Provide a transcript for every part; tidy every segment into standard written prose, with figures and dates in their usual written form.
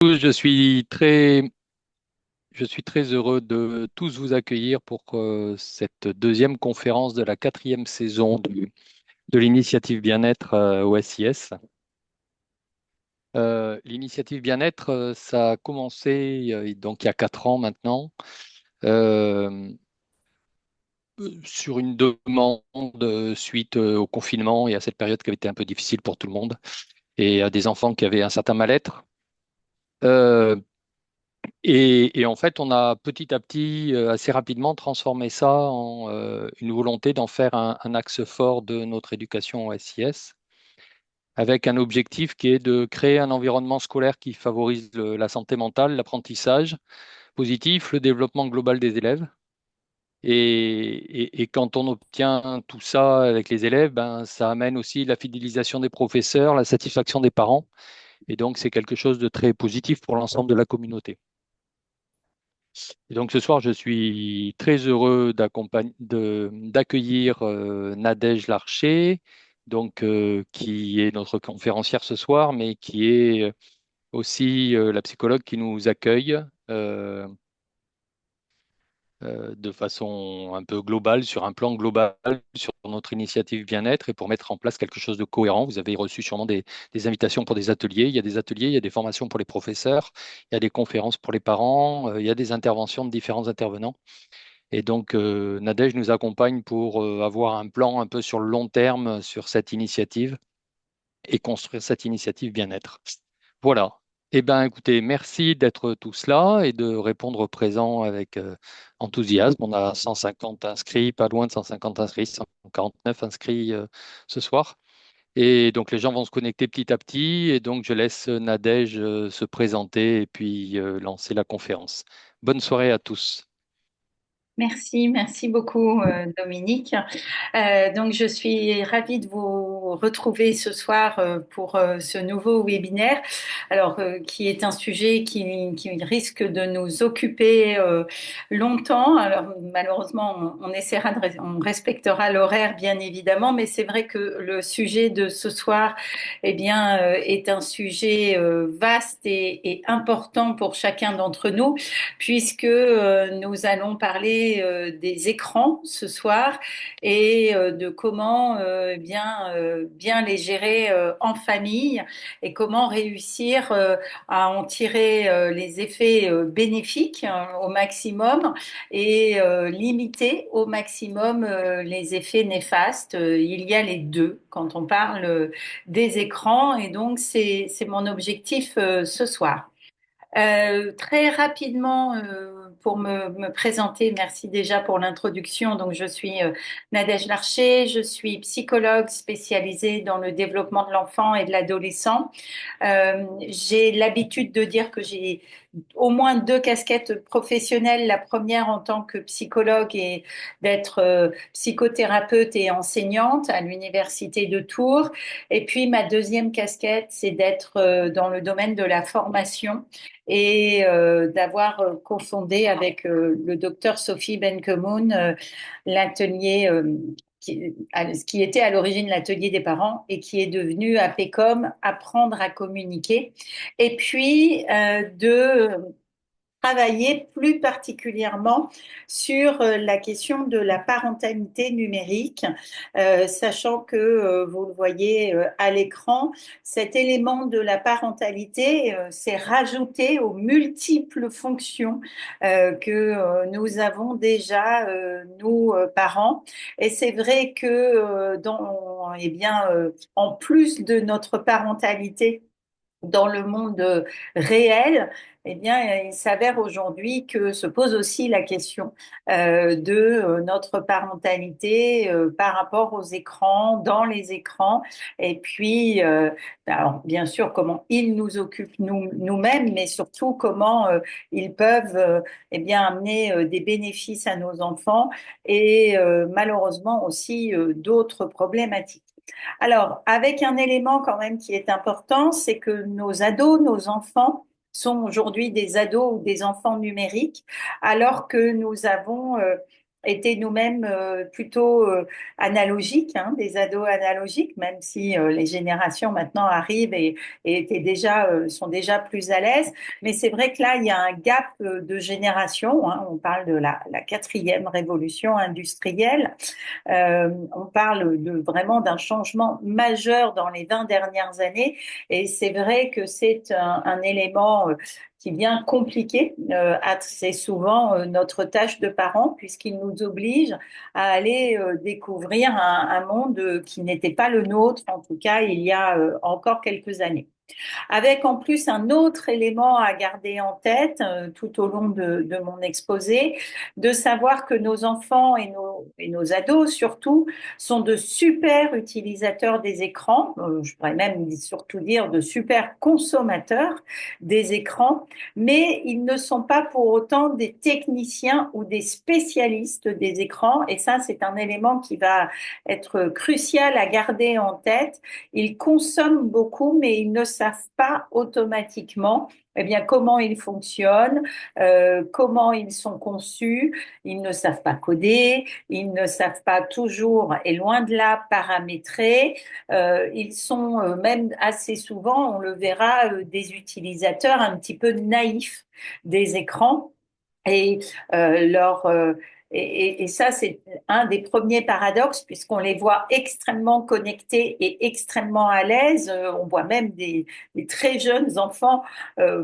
Je je suis très heureux de tous vous accueillir pour cette deuxième conférence de la quatrième saison de l'initiative bien-être au SIS. L'initiative bien-être, ça a commencé donc il y a 4 ans maintenant, euh, sur une demande suite au confinement et à cette période qui avait été un peu difficile pour tout le monde et à des enfants qui avaient un certain mal-être. Euh, et en fait, on a petit à petit, assez rapidement, transformé ça en une volonté d'en faire un axe fort de notre éducation au SIS, avec un objectif qui est de créer un environnement scolaire qui favorise la santé mentale, l'apprentissage positif, le développement global des élèves. Et quand on obtient tout ça avec les élèves, ben, ça amène aussi la fidélisation des professeurs, la satisfaction des parents. Et donc, c'est quelque chose de très positif pour l'ensemble de la communauté. Et donc ce soir, je suis très heureux d'accueillir Nadège Larcher, donc, qui est notre conférencière ce soir, mais qui est aussi la psychologue qui nous accueille euh, de façon un peu globale, sur un plan global, sur notre initiative bien-être et pour mettre en place quelque chose de cohérent. Vous avez reçu sûrement des invitations pour des ateliers. Il y a des ateliers, il y a des formations pour les professeurs, il y a des conférences pour les parents, il y a des interventions de différents intervenants. Et donc, Nadège nous accompagne pour avoir un plan un peu sur le long terme sur cette initiative et construire cette initiative bien-être. Voilà. Eh bien, écoutez, merci d'être tous là et de répondre présent avec enthousiasme. On a 150 inscrits, pas loin de 150 inscrits, 149 inscrits ce soir. Et donc, les gens vont se connecter petit à petit. Et donc, je laisse Nadège se présenter et puis lancer la conférence. Bonne soirée à tous. Merci beaucoup Dominique. Donc je suis ravie de vous retrouver ce soir pour ce nouveau webinaire, alors qui est un sujet qui risque de nous occuper longtemps. Alors malheureusement, on essaiera on respectera l'horaire bien évidemment, mais c'est vrai que le sujet de ce soir, eh bien, est un sujet vaste et important pour chacun d'entre nous puisque nous allons parler des écrans ce soir et de comment bien les gérer en famille et comment réussir à en tirer les effets bénéfiques au maximum et limiter au maximum les effets néfastes. Il y a les deux quand on parle des écrans et donc c'est mon objectif ce soir. Très rapidement, pour me présenter, merci déjà pour l'introduction. Donc, je suis Nadège Larcher, je suis psychologue spécialisée dans le développement de l'enfant et de l'adolescent. J'ai l'habitude de dire que j'ai au moins deux casquettes professionnelles. La première en tant que psychologue et d'être psychothérapeute et enseignante à l'université de Tours. Et puis ma deuxième casquette, c'est d'être dans le domaine de la formation et d'avoir cofondé avec le docteur Sophie Benkemoun l'atelier qui était à l'origine l'atelier des parents et qui est devenu APECOM, apprendre à communiquer, et puis de travailler plus particulièrement sur la question de la parentalité numérique, sachant que, vous le voyez à l'écran, cet élément de la parentalité s'est rajouté aux multiples fonctions que nous avons déjà, nous, parents. Et c'est vrai que en plus de notre parentalité, dans le monde réel, eh bien, il s'avère aujourd'hui que se pose aussi la question de notre parentalité par rapport aux écrans, dans les écrans, et puis, alors, bien sûr, comment ils nous occupent nous-mêmes, mais surtout comment ils peuvent eh bien, amener des bénéfices à nos enfants et malheureusement aussi d'autres problématiques. Alors, avec un élément quand même qui est important, c'est que nos ados, nos enfants sont aujourd'hui des ados ou des enfants numériques, alors que nous avons été nous-mêmes plutôt analogiques, hein, des ados analogiques, même si les générations maintenant arrivent et sont déjà plus à l'aise. Mais c'est vrai que là, il y a un gap de génération, hein. On parle de la quatrième révolution industrielle. On parle vraiment d'un changement majeur dans les 20 dernières années. Et c'est vrai que c'est un élément qui vient compliquer assez souvent notre tâche de parents, puisqu'il nous oblige à aller découvrir un monde qui n'était pas le nôtre, en tout cas il y a encore quelques années. Avec en plus un autre élément à garder en tête tout au long de mon exposé, de savoir que nos enfants et nos ados surtout sont de super utilisateurs des écrans, je pourrais même surtout dire de super consommateurs des écrans, mais ils ne sont pas pour autant des techniciens ou des spécialistes des écrans, et ça c'est un élément qui va être crucial à garder en tête. Ils consomment beaucoup, mais ils ne savent pas automatiquement eh bien, comment ils fonctionnent, comment ils sont conçus. Ils ne savent pas coder, ils ne savent pas toujours, et loin de là, paramétrer. Ils sont même assez souvent, on le verra, des utilisateurs un petit peu naïfs des écrans. Et leur et ça, c'est un des premiers paradoxes, puisqu'on les voit extrêmement connectés et extrêmement à l'aise. On voit même des très jeunes enfants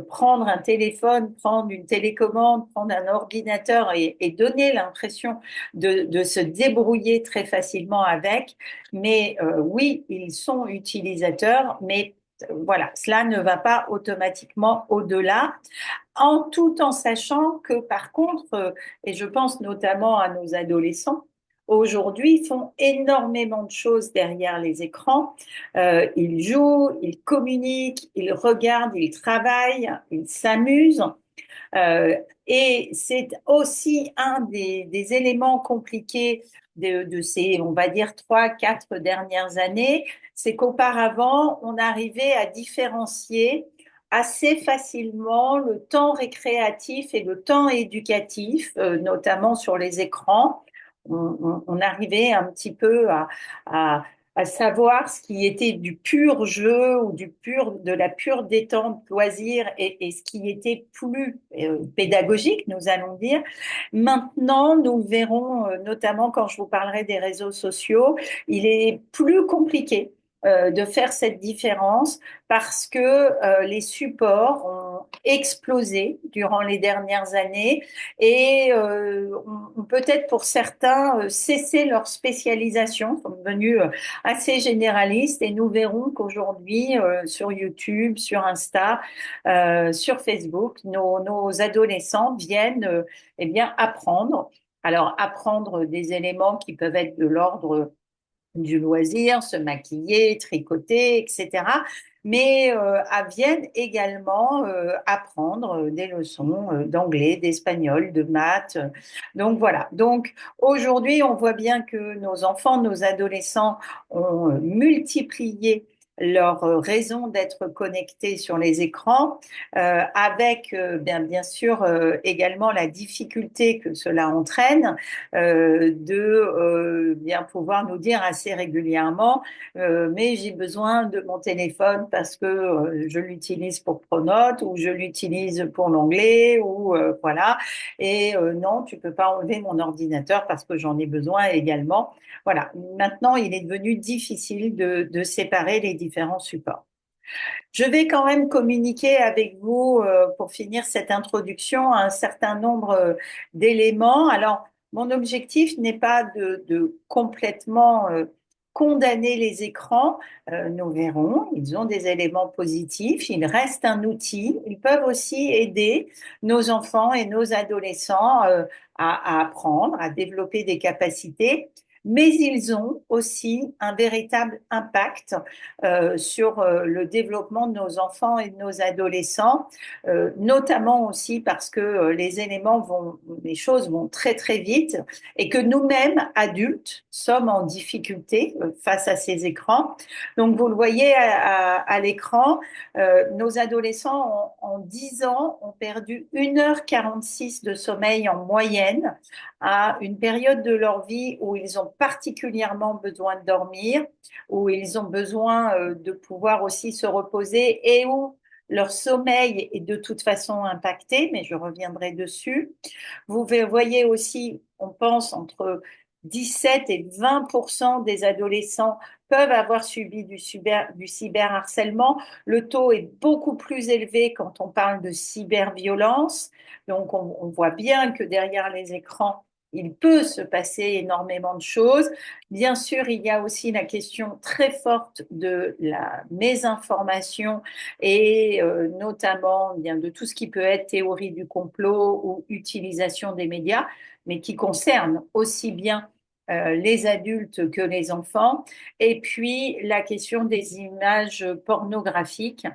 prendre un téléphone, prendre une télécommande, prendre un ordinateur et donner l'impression de se débrouiller très facilement avec. Mais oui, ils sont utilisateurs, mais voilà, cela ne va pas automatiquement au-delà tout en sachant que par contre, et je pense notamment à nos adolescents, aujourd'hui ils font énormément de choses derrière les écrans. Ils jouent, ils communiquent, ils regardent, ils travaillent, ils s'amusent. Et c'est aussi un des éléments compliqués de ces, on va dire, 3, 4 dernières années, c'est qu'auparavant, on arrivait à différencier assez facilement le temps récréatif et le temps éducatif, notamment sur les écrans. On arrivait un petit peu à à savoir ce qui était du pur jeu ou de la pure détente, loisir et ce qui était plus pédagogique, nous allons dire. Maintenant, nous verrons, notamment quand je vous parlerai des réseaux sociaux, il est plus compliqué de faire cette différence parce que les supports ont explosé durant les dernières années et ont peut-être pour certains cessé leur spécialisation, sont devenus assez généralistes et nous verrons qu'aujourd'hui sur YouTube, sur Insta, sur Facebook, nos adolescents viennent eh bien apprendre. Alors apprendre des éléments qui peuvent être de l'ordre du loisir, se maquiller, tricoter, etc. Mais viennent également apprendre des leçons d'anglais, d'espagnol, de maths. Donc voilà. Donc aujourd'hui, on voit bien que nos enfants, nos adolescents ont multiplié leur raison d'être connectés sur les écrans, avec bien sûr également la difficulté que cela entraîne de bien pouvoir nous dire assez régulièrement, mais j'ai besoin de mon téléphone parce que je l'utilise pour Pronote ou je l'utilise pour l'anglais ou voilà. Et non, tu peux pas enlever mon ordinateur parce que j'en ai besoin également. Voilà. Maintenant, il est devenu difficile de séparer les différents supports. Je vais quand même communiquer avec vous, pour finir cette introduction, un certain nombre d'éléments. Alors, mon objectif n'est pas de complètement condamner les écrans. Nous verrons, ils ont des éléments positifs, ils restent un outil. Ils peuvent aussi aider nos enfants et nos adolescents à apprendre, à développer des capacités. mais ils ont aussi un véritable impact sur le développement de nos enfants et de nos adolescents, notamment aussi parce que les choses vont très très vite et que nous-mêmes, adultes, sommes en difficulté face à ces écrans. Donc vous le voyez à l'écran, nos adolescents en 10 ans ont perdu 1h46 de sommeil en moyenne à une période de leur vie où ils ont particulièrement besoin de dormir, où ils ont besoin de pouvoir aussi se reposer et où leur sommeil est de toute façon impacté, mais je reviendrai dessus. Vous voyez aussi, on pense entre 17 et 20% des adolescents peuvent avoir subi du cyberharcèlement. Le taux est beaucoup plus élevé quand on parle de cyberviolence. Donc, on voit bien que derrière les écrans, il peut se passer énormément de choses. Bien sûr, il y a aussi la question très forte de la mésinformation et notamment bien, de tout ce qui peut être théorie du complot ou utilisation des médias, mais qui concerne aussi bien les adultes que les enfants. Et puis la question des images pornographiques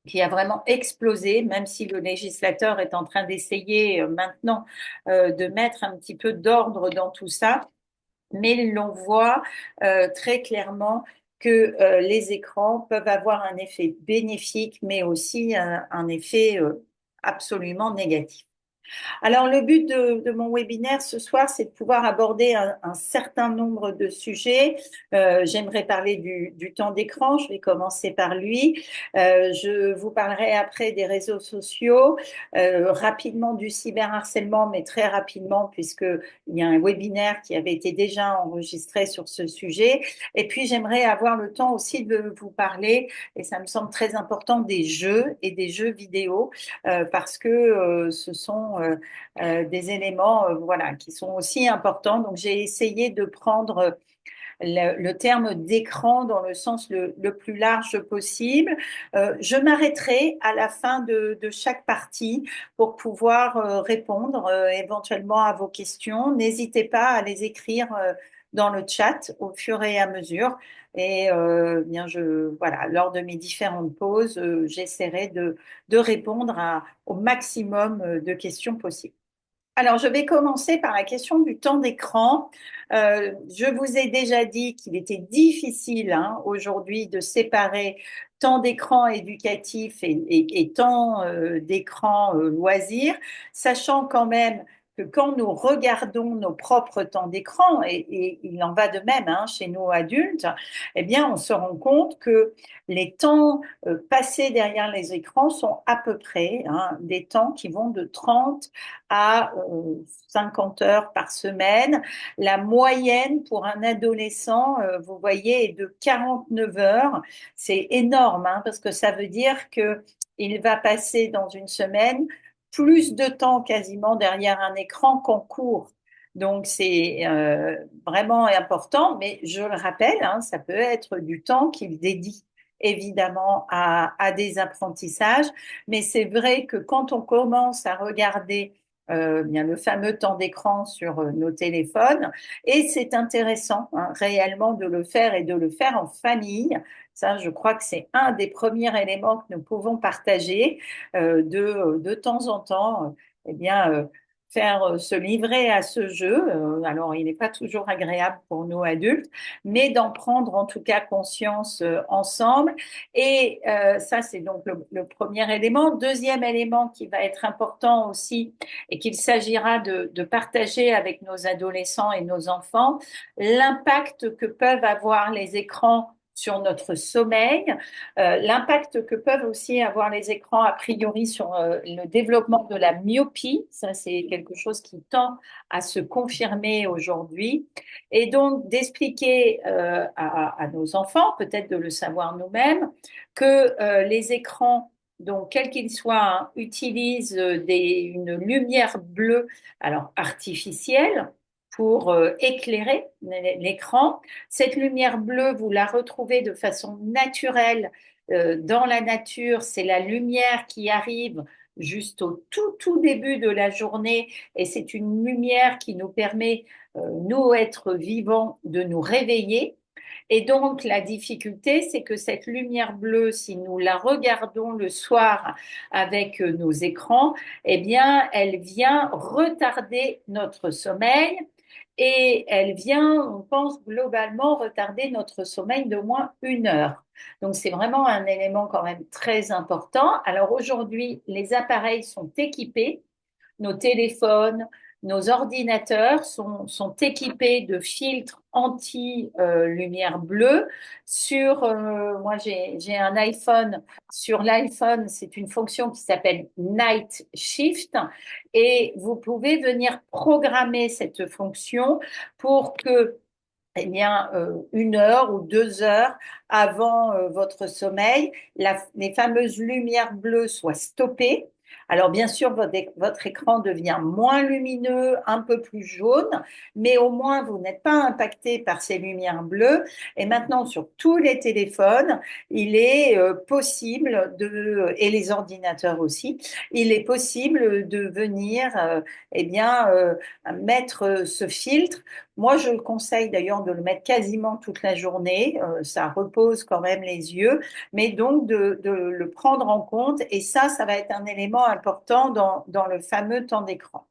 qui a vraiment explosé, même si le législateur est en train d'essayer maintenant de mettre un petit peu d'ordre dans tout ça. Mais l'on voit très clairement que les écrans peuvent avoir un effet bénéfique, mais aussi un effet absolument négatif. Alors, le but de mon webinaire ce soir, c'est de pouvoir aborder un certain nombre de sujets. J'aimerais parler du temps d'écran. Je vais commencer par lui. Je vous parlerai après des réseaux sociaux, rapidement du cyberharcèlement, mais très rapidement, puisqu'il y a un webinaire qui avait été déjà enregistré sur ce sujet. Et puis, j'aimerais avoir le temps aussi de vous parler, et ça me semble très important, des jeux et des jeux vidéo, parce que ce sont des éléments voilà, qui sont aussi importants. Donc, j'ai essayé de prendre le terme d'écran dans le sens le plus large possible. Je m'arrêterai à la fin de chaque partie pour pouvoir répondre éventuellement à vos questions. N'hésitez pas à les écrire dans le chat au fur et à mesure. Et bien, voilà, lors de mes différentes pauses, j'essaierai de répondre au maximum de questions possibles. Alors, je vais commencer par la question du temps d'écran. Je vous ai déjà dit qu'il était difficile hein, aujourd'hui de séparer temps d'écran éducatif et temps d'écran loisir, sachant quand même que quand nous regardons nos propres temps d'écran, et il en va de même hein, chez nous adultes, eh bien, on se rend compte que les temps passés derrière les écrans sont à peu près hein, des temps qui vont de 30 à 50 heures par semaine. La moyenne pour un adolescent, vous voyez, est de 49 heures. C'est énorme, hein, parce que ça veut dire que il va passer dans une semaine plus de temps quasiment derrière un écran qu'en cours. Donc c'est vraiment important, mais je le rappelle, hein, ça peut être du temps qu'il dédie évidemment à des apprentissages, mais c'est vrai que quand on commence à regarder bien le fameux temps d'écran sur nos téléphones. Et c'est intéressant hein, réellement de le faire et de le faire en famille. Ça, je crois que c'est un des premiers éléments que nous pouvons partager de temps en temps. Eh bien, faire se livrer à ce jeu. Alors, il n'est pas toujours agréable pour nous adultes, mais d'en prendre en tout cas conscience ensemble. Et ça, c'est donc le premier élément. Deuxième élément qui va être important aussi, et qu'il s'agira de partager avec nos adolescents et nos enfants, l'impact que peuvent avoir les écrans sur notre sommeil, l'impact que peuvent aussi avoir les écrans a priori sur le développement de la myopie, ça c'est quelque chose qui tend à se confirmer aujourd'hui, et donc d'expliquer à nos enfants, peut-être de le savoir nous-mêmes, que les écrans donc, quel qu'il soit, hein, utilisent une lumière bleue, alors artificielle, pour éclairer l'écran. Cette lumière bleue, vous la retrouvez de façon naturelle dans la nature. C'est la lumière qui arrive juste au tout début de la journée et c'est une lumière qui nous permet, nous, êtres vivants, de nous réveiller. Et donc, la difficulté, c'est que cette lumière bleue, si nous la regardons le soir avec nos écrans, eh bien, elle vient retarder notre sommeil et elle vient, on pense globalement, retarder notre sommeil d'au moins 1 heure. Donc, c'est vraiment un élément quand même très important. Alors aujourd'hui, les appareils sont équipés, nos téléphones, nos ordinateurs sont équipés de filtres anti-lumière bleue. Moi, j'ai un iPhone. Sur l'iPhone, c'est une fonction qui s'appelle Night Shift et vous pouvez venir programmer cette fonction pour que eh bien, 1 heure ou 2 heures avant votre sommeil, les fameuses lumières bleues soient stoppées. Alors, bien sûr, votre écran devient moins lumineux, un peu plus jaune, mais au moins, vous n'êtes pas impacté par ces lumières bleues. Et maintenant, sur tous les téléphones, il est possible et les ordinateurs aussi, il est possible de venir eh bien, mettre ce filtre. Moi, je le conseille d'ailleurs de le mettre quasiment toute la journée. Ça repose quand même les yeux, mais donc de le prendre en compte. Et ça va être un élément important dans le fameux temps d'écran.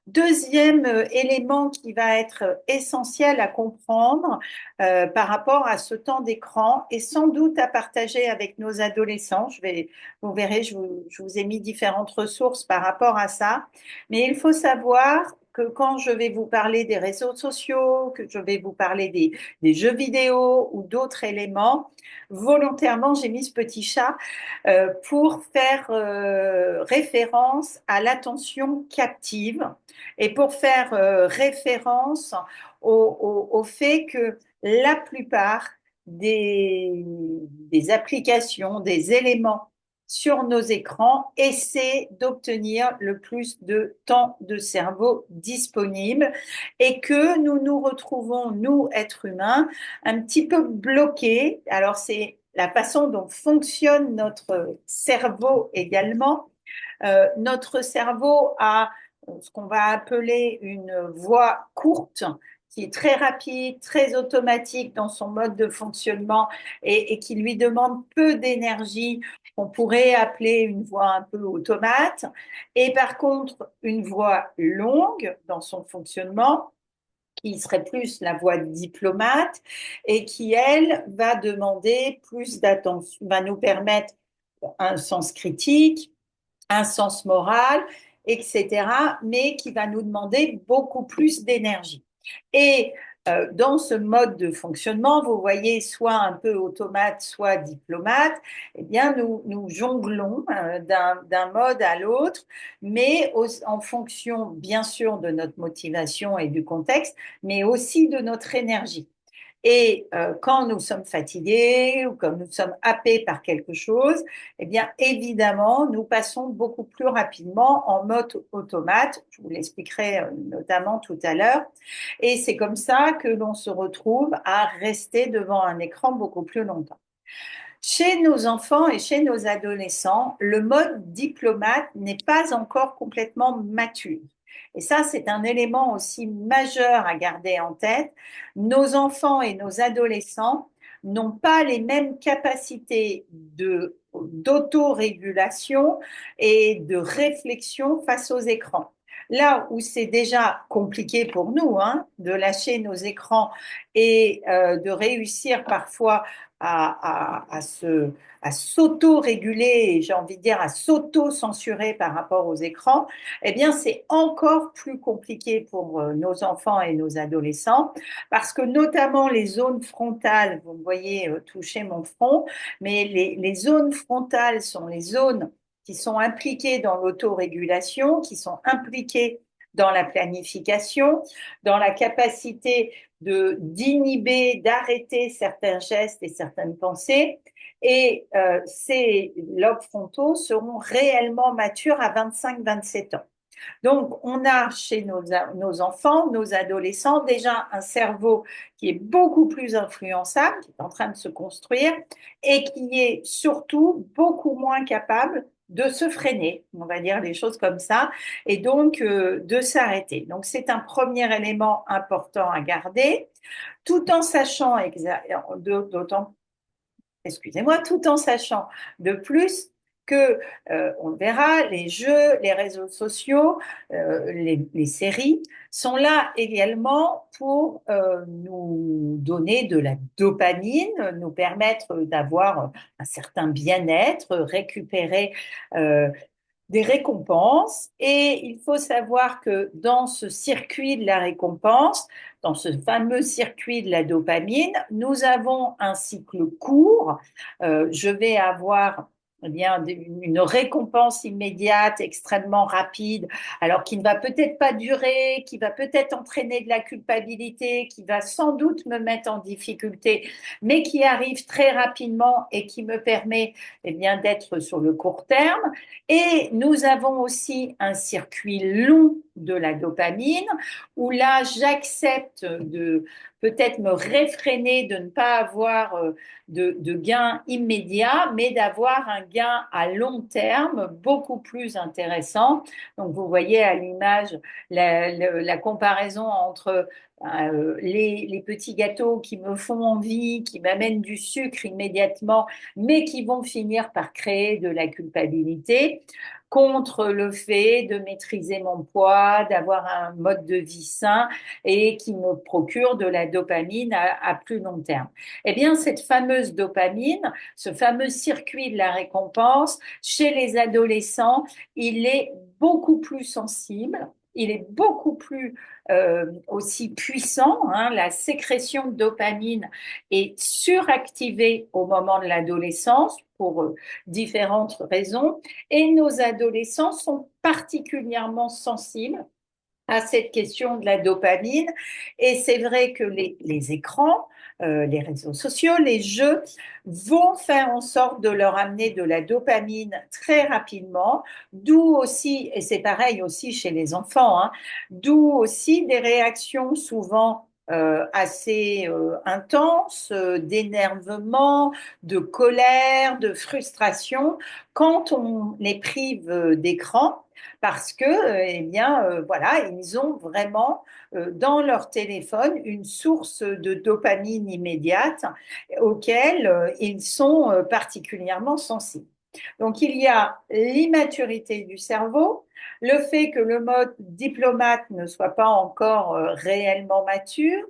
Deuxième élément qui va être essentiel à comprendre par rapport à ce temps d'écran et sans doute à partager avec nos adolescents. Vous verrez, je vous ai mis différentes ressources par rapport à ça. Mais il faut savoir que quand je vais vous parler des réseaux sociaux, que je vais vous parler des jeux vidéo ou d'autres éléments, volontairement, j'ai mis ce petit chat pour faire référence à l'attention captive et pour faire référence au fait que la plupart des applications, des éléments sur nos écrans essaient d'obtenir le plus de temps de cerveau disponible et que nous nous retrouvons, nous, êtres humains, un petit peu bloqués. Alors, c'est la façon dont fonctionne notre cerveau également. Notre cerveau a ce qu'on va appeler une voie courte qui est très rapide, très automatique dans son mode de fonctionnement et qui lui demande peu d'énergie, qu'on pourrait appeler une voie un peu automate. Et par contre, une voie longue dans son fonctionnement, qui serait plus la voie diplomate et qui, elle, va demander plus d'attention, va nous permettre un sens critique, un sens moral, etc., mais qui va nous demander beaucoup plus d'énergie. Et dans ce mode de fonctionnement, vous voyez, soit un peu automate, soit diplomate, eh bien, nous jonglons d'un mode à l'autre, mais en fonction, bien sûr, de notre motivation et du contexte, mais aussi de notre énergie. Et quand nous sommes fatigués ou quand nous sommes happés par quelque chose, eh bien évidemment, nous passons beaucoup plus rapidement en mode automate. Je vous l'expliquerai notamment tout à l'heure. Et c'est comme ça que l'on se retrouve à rester devant un écran beaucoup plus longtemps. Chez nos enfants et chez nos adolescents, le mode diplomate n'est pas encore complètement mature. Et ça, c'est un élément aussi majeur à garder en tête. Nos enfants et nos adolescents n'ont pas les mêmes capacités d'autorégulation et de réflexion face aux écrans. Là où c'est déjà compliqué pour nous de lâcher nos écrans et de réussir parfois à s'auto-réguler, j'ai envie de dire à s'auto-censurer par rapport aux écrans, eh bien, c'est encore plus compliqué pour nos enfants et nos adolescents parce que notamment les zones frontales, vous me voyez toucher mon front, mais les zones frontales sont les zones qui sont impliquées dans l'autorégulation, qui sont impliquées dans la planification, dans la capacité d'inhiber, d'arrêter certains gestes et certaines pensées. Et ces lobes frontaux seront réellement matures à 25-27 ans. Donc, on a chez nos enfants, nos adolescents, déjà un cerveau qui est beaucoup plus influençable, qui est en train de se construire et qui est surtout beaucoup moins capable de se freiner, on va dire les choses comme ça, et donc de s'arrêter. Donc, c'est un premier élément important à garder, tout en sachant, d'autant excusez-moi, tout en sachant de plus que, on verra, les jeux, les réseaux sociaux, les séries sont là également pour nous donner de la dopamine, nous permettre d'avoir un certain bien-être, récupérer des récompenses. Et il faut savoir que dans ce circuit de la récompense, dans ce fameux circuit de la dopamine, nous avons un cycle court. Je vais avoir eh bien, une récompense immédiate, extrêmement rapide, alors qui ne va peut-être pas durer, qui va peut-être entraîner de la culpabilité, qui va sans doute me mettre en difficulté, mais qui arrive très rapidement et qui me permet eh bien, d'être sur le court terme. Et nous avons aussi un circuit long de la dopamine où là, j'accepte de peut-être me réfréner, de ne pas avoir de gain immédiat, mais d'avoir un gain à long terme beaucoup plus intéressant. Donc, vous voyez à l'image la comparaison entre les petits gâteaux qui me font envie, qui m'amènent du sucre immédiatement, mais qui vont finir par créer de la culpabilité, contre le fait de maîtriser mon poids, d'avoir un mode de vie sain et qui me procure de la dopamine à plus long terme. Eh bien, cette fameuse dopamine, ce fameux circuit de la récompense, chez les adolescents, il est beaucoup plus sensible. Il est beaucoup plus aussi puissant. Hein. La sécrétion de dopamine est suractivée au moment de l'adolescence pour différentes raisons. Et nos adolescents sont particulièrement sensibles à cette question de la dopamine. Et c'est vrai que les écrans, les réseaux sociaux, les jeux vont faire en sorte de leur amener de la dopamine très rapidement, d'où aussi, et c'est pareil aussi chez les enfants, hein, d'où aussi des réactions souvent assez intenses, d'énervement, de colère, de frustration, quand on les prive d'écran, parce que, eh bien, voilà, ils ont vraiment dans leur téléphone une source de dopamine immédiate auquel ils sont particulièrement sensibles. Donc, il y a l'immaturité du cerveau, le fait que le mode diplomate ne soit pas encore réellement mature.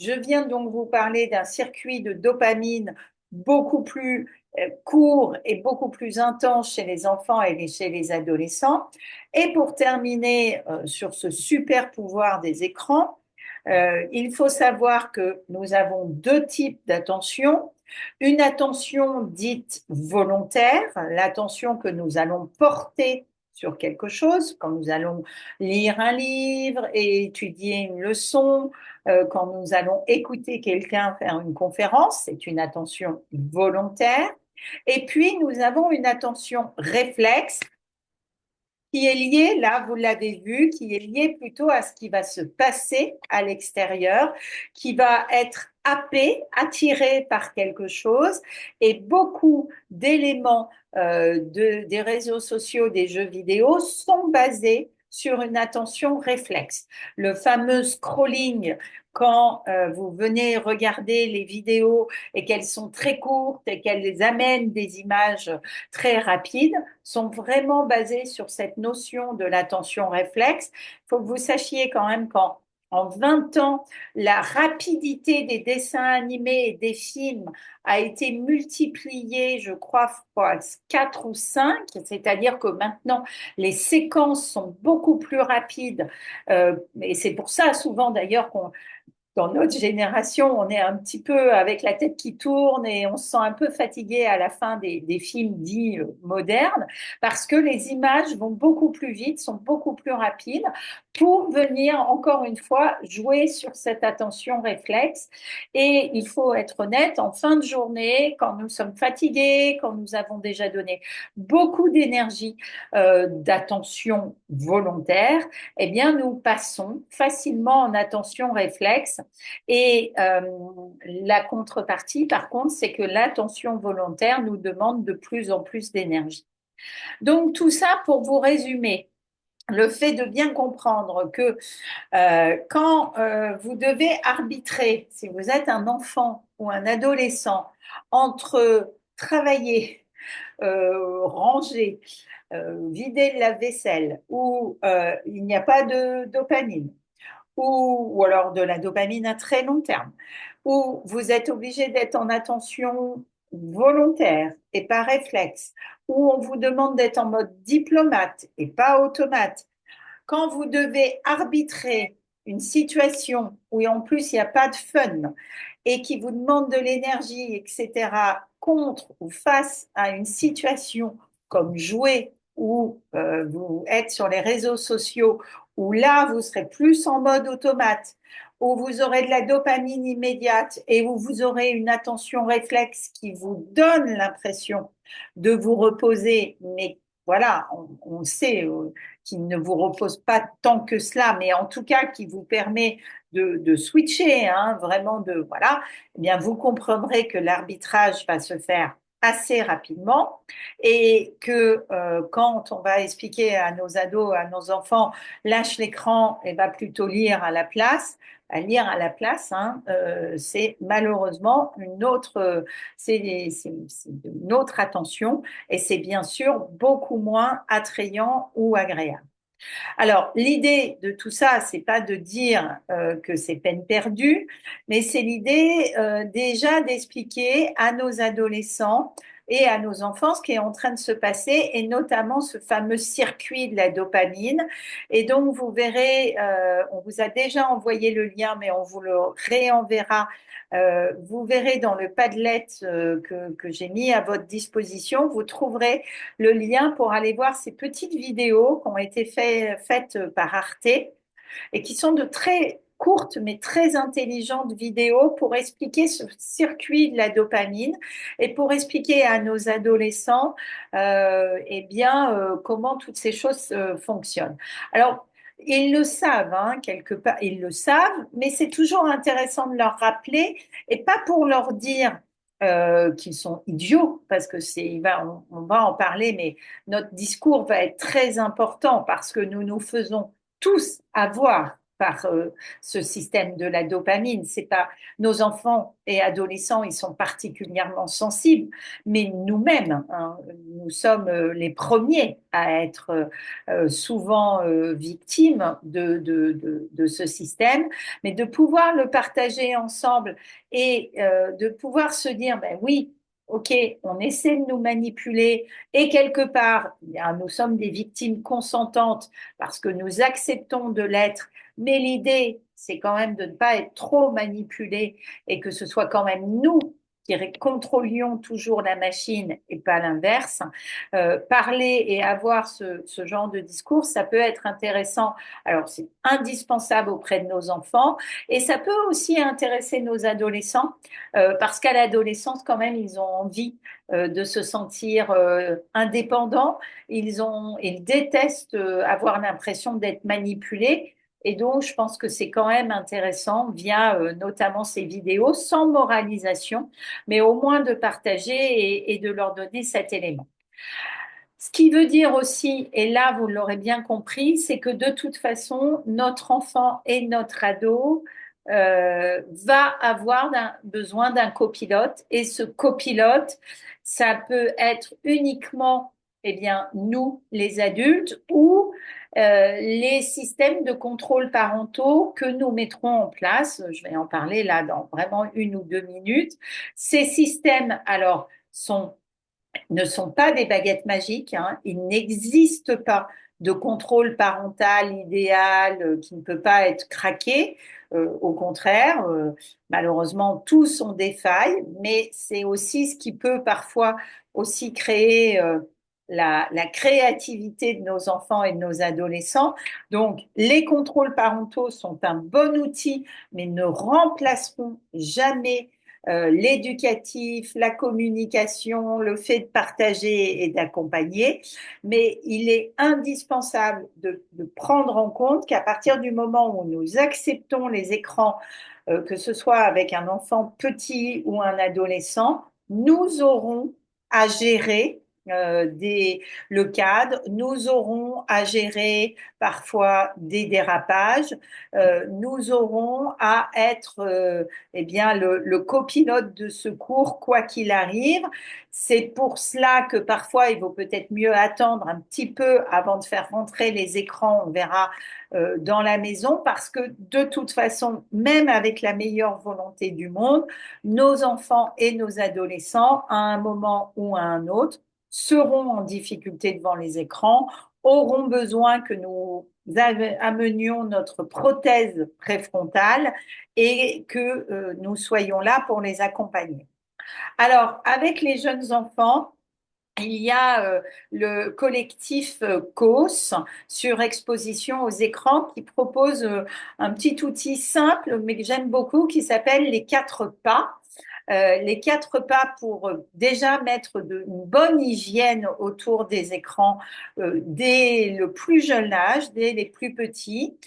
Je viens donc vous parler d'un circuit de dopamine beaucoup plus court et beaucoup plus intense chez les enfants et chez les adolescents. Et pour terminer sur ce super pouvoir des écrans, il faut savoir que nous avons deux types d'attention. Une attention dite volontaire, l'attention que nous allons porter sur quelque chose, quand nous allons lire un livre et étudier une leçon, quand nous allons écouter quelqu'un faire une conférence, c'est une attention volontaire. Et puis, nous avons une attention réflexe qui est lié, là, vous l'avez vu, qui est lié plutôt à ce qui va se passer à l'extérieur, qui va être happé, attiré par quelque chose, et beaucoup d'éléments des réseaux sociaux, des jeux vidéo sont basés sur une attention réflexe. Le fameux scrolling, quand vous venez regarder les vidéos et qu'elles sont très courtes et qu'elles amènent des images très rapides, sont vraiment basées sur cette notion de l'attention réflexe. Il faut que vous sachiez quand même qu'en 20 ans, la rapidité des dessins animés et des films a été multipliée, je crois, fois 4 ou 5, c'est-à-dire que maintenant, les séquences sont beaucoup plus rapides. Et c'est pour ça, souvent d'ailleurs, dans notre génération, on est un petit peu avec la tête qui tourne et on se sent un peu fatigué à la fin des films dits modernes parce que les images vont beaucoup plus vite, sont beaucoup plus rapides pour venir, encore une fois, jouer sur cette attention réflexe. Et il faut être honnête, en fin de journée, quand nous sommes fatigués, quand nous avons déjà donné beaucoup d'énergie, d'attention volontaire, eh bien, nous passons facilement en attention réflexe. Et la contrepartie, par contre, c'est que l'attention volontaire nous demande de plus en plus d'énergie. Donc, tout ça pour vous résumer. Le fait de bien comprendre que quand vous devez arbitrer, si vous êtes un enfant ou un adolescent, entre travailler, ranger, vider le lave-vaisselle, où il n'y a pas de dopamine, ou alors de la dopamine à très long terme, où vous êtes obligé d'être en attention volontaire et pas réflexe, où on vous demande d'être en mode diplomate et pas automate, quand vous devez arbitrer une situation où en plus il n'y a pas de fun et qui vous demande de l'énergie, etc., contre ou face à une situation comme jouer ou vous êtes sur les réseaux sociaux, où là vous serez plus en mode automate, où vous aurez de la dopamine immédiate et où vous aurez une attention réflexe qui vous donne l'impression de vous reposer, mais voilà, on sait qui ne vous repose pas tant que cela, mais en tout cas qui vous permet de switcher, hein, vraiment de voilà, eh bien vous comprendrez que l'arbitrage va se faire assez rapidement et que quand on va expliquer à nos ados, à nos enfants, lâche l'écran et va plutôt lire à la place. À lire à la place, hein, c'est malheureusement c'est une autre attention et c'est bien sûr beaucoup moins attrayant ou agréable. Alors, l'idée de tout ça, c'est pas de dire que c'est peine perdue, mais c'est l'idée déjà d'expliquer à nos adolescents et à nos enfants ce qui est en train de se passer, et notamment ce fameux circuit de la dopamine. Et donc, vous verrez, on vous a déjà envoyé le lien, mais on vous le réenverra. Vous verrez dans le Padlet que j'ai mis à votre disposition, vous trouverez le lien pour aller voir ces petites vidéos qui ont été faites par Arte et qui sont de très courtes mais très intelligentes vidéos pour expliquer ce circuit de la dopamine et pour expliquer à nos adolescents eh bien, comment toutes ces choses fonctionnent. Alors, ils le savent, hein, quelque part, ils le savent, mais c'est toujours intéressant de leur rappeler et pas pour leur dire qu'ils sont idiots, parce que on va en parler, mais notre discours va être très important parce que nous nous faisons tous avoir par ce système de la dopamine. C'est pas nos enfants et adolescents, ils sont particulièrement sensibles, mais nous-mêmes, hein, nous sommes les premiers à être souvent victimes de ce système, mais de pouvoir le partager ensemble et de pouvoir se dire, ben oui, ok, on essaie de nous manipuler et quelque part, bien, nous sommes des victimes consentantes parce que nous acceptons de l'être, mais l'idée, c'est quand même de ne pas être trop manipulé et que ce soit quand même nous qui contrôlions toujours la machine et pas l'inverse. Parler et avoir ce genre de discours, ça peut être intéressant. Alors, c'est indispensable auprès de nos enfants et ça peut aussi intéresser nos adolescents parce qu'à l'adolescence, quand même, ils ont envie de se sentir indépendants. Ils détestent avoir l'impression d'être manipulés. Et donc, je pense que c'est quand même intéressant, via notamment ces vidéos, sans moralisation, mais au moins de partager et de leur donner cet élément. Ce qui veut dire aussi, et là vous l'aurez bien compris, c'est que de toute façon, notre enfant et notre ado va avoir besoin d'un copilote. Et ce copilote, ça peut être uniquement eh bien, nous, les adultes, ou les systèmes de contrôle parentaux que nous mettrons en place. Je vais en parler là dans vraiment 1 ou 2 minutes. Ces systèmes, alors, ne sont pas des baguettes magiques, hein. Il n'existe pas de contrôle parental idéal qui ne peut pas être craqué. Au contraire, malheureusement, tous ont des failles, mais c'est aussi ce qui peut parfois aussi créer la créativité de nos enfants et de nos adolescents. Donc, les contrôles parentaux sont un bon outil, mais ne remplaceront jamais l'éducatif, la communication, le fait de partager et d'accompagner. Mais il est indispensable de prendre en compte qu'à partir du moment où nous acceptons les écrans, que ce soit avec un enfant petit ou un adolescent, nous aurons à gérer le cadre, nous aurons à gérer parfois des dérapages, nous aurons à être eh bien, le copilote de secours, quoi qu'il arrive. C'est pour cela que parfois, il vaut peut-être mieux attendre un petit peu avant de faire rentrer les écrans, on verra, dans la maison, parce que de toute façon, même avec la meilleure volonté du monde, nos enfants et nos adolescents, à un moment ou à un autre, seront en difficulté devant les écrans, auront besoin que nous amenions notre prothèse préfrontale et que nous soyons là pour les accompagner. Alors, avec les jeunes enfants, il y a le collectif COS sur exposition aux écrans qui propose un petit outil simple, mais que j'aime beaucoup, qui s'appelle les quatre pas. Les quatre pas pour déjà mettre une bonne hygiène autour des écrans dès le plus jeune âge, dès les plus petits.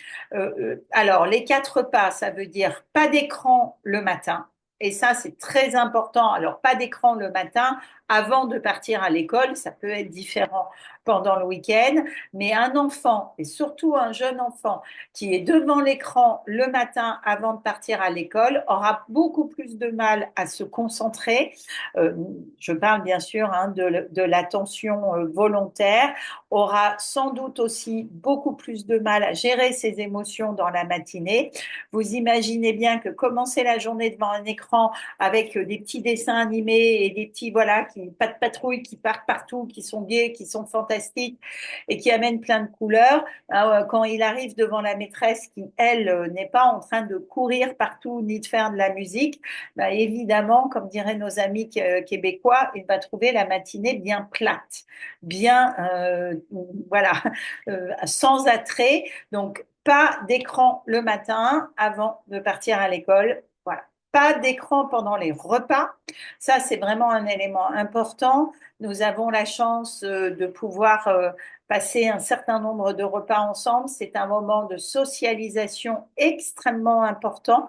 Alors, les quatre pas, ça veut dire pas d'écran le matin. Et ça, c'est très important. Alors, pas d'écran le matin avant de partir à l'école. Ça peut être différent pendant le week-end. Mais un enfant, et surtout un jeune enfant, qui est devant l'écran le matin avant de partir à l'école, aura beaucoup plus de mal à se concentrer. Euh, je parle bien sûr de l'attention volontaire, aura sans doute aussi beaucoup plus de mal à gérer ses émotions dans la matinée. Vous imaginez bien que commencer la journée devant un écran avec des petits dessins animés et des petits, voilà, pas de patrouille, qui partent partout, qui sont gais, qui sont fantastiques et qui amènent plein de couleurs, quand il arrive devant la maîtresse qui, elle, n'est pas en train de courir partout ni de faire de la musique, bah, évidemment, comme diraient nos amis québécois, il va trouver la matinée bien plate, bien, voilà, sans attrait. Donc, pas d'écran le matin avant de partir à l'école. Voilà. Pas d'écran pendant les repas. Ça, c'est vraiment un élément important. Nous avons la chance de pouvoir passer un certain nombre de repas ensemble. C'est un moment de socialisation extrêmement important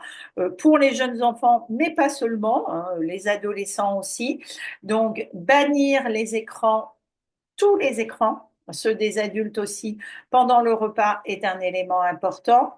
pour les jeunes enfants, mais pas seulement, hein, les adolescents aussi. Donc, bannir les écrans, tous les écrans, ceux des adultes aussi, pendant le repas est un élément important.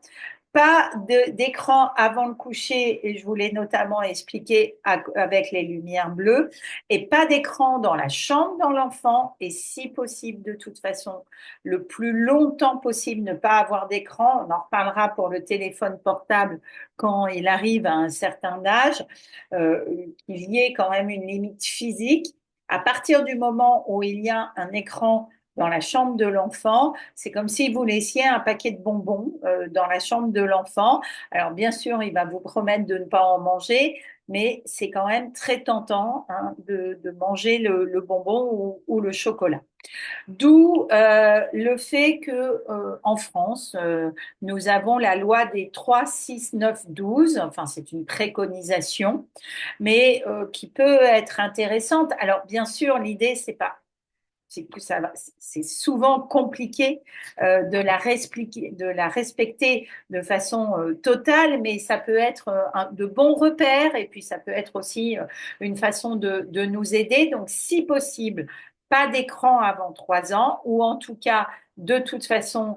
Pas d'écran avant le coucher, et je vous l'ai notamment expliqué avec les lumières bleues, et pas d'écran dans la chambre dans l'enfant, et si possible, de toute façon, le plus longtemps possible, ne pas avoir d'écran. On en reparlera pour le téléphone portable quand il arrive à un certain âge, euh, qu'il y ait quand même une limite physique. À partir du moment où il y a un écran dans la chambre de l'enfant, c'est comme si vous laissiez un paquet de bonbons dans la chambre de l'enfant. Alors bien sûr, il va vous promettre de ne pas en manger, mais c'est quand même très tentant, hein, de manger le bonbon ou le chocolat. D'où le fait que en France, nous avons la loi des 3, 6, 9, 12. Enfin, c'est une préconisation, mais qui peut être intéressante. Alors, bien sûr, l'idée, c'est que ça va, c'est souvent compliqué de la respecter de façon totale, mais ça peut être de bons repères et puis ça peut être aussi une façon de nous aider. Donc, si possible, pas d'écran avant 3 ans, ou en tout cas, de toute façon,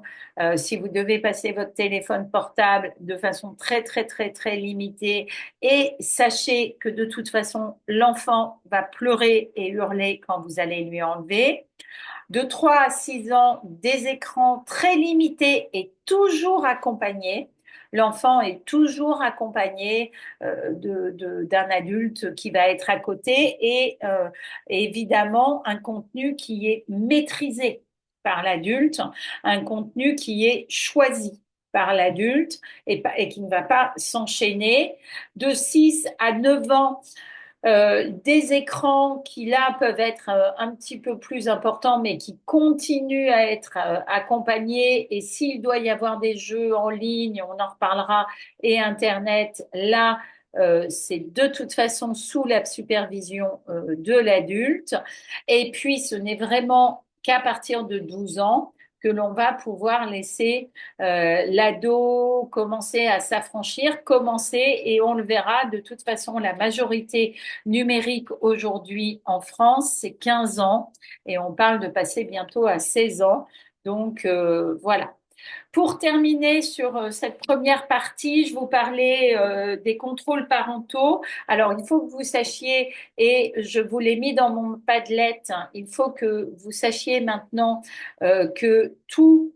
si vous devez passer votre téléphone portable de façon très, très, très, très limitée, et sachez que de toute façon, l'enfant va pleurer et hurler quand vous allez lui enlever. De 3 à 6 ans, des écrans très limités et toujours accompagnés. L'enfant est toujours accompagné d'un adulte qui va être à côté, et évidemment un contenu qui est maîtrisé par l'adulte, un contenu qui est choisi. par l'adulte et qui ne va pas s'enchaîner. De 6 à 9 ans, des écrans qui là peuvent être un petit peu plus importants, mais qui continuent à être accompagnés. Et s'il doit y avoir des jeux en ligne, on en reparlera, et Internet, là, c'est de toute façon sous la supervision de l'adulte. Et puis, ce n'est vraiment qu'à partir de 12 ans que l'on va pouvoir laisser l'ado commencer à s'affranchir, commencer, et on le verra, de toute façon, la majorité numérique aujourd'hui en France, c'est 15 ans et on parle de passer bientôt à 16 ans. Donc voilà. Pour terminer sur cette première partie, je vous parlais des contrôles parentaux. Alors, il faut que vous sachiez, et je vous l'ai mis dans mon Padlet, hein, il faut que vous sachiez maintenant que tous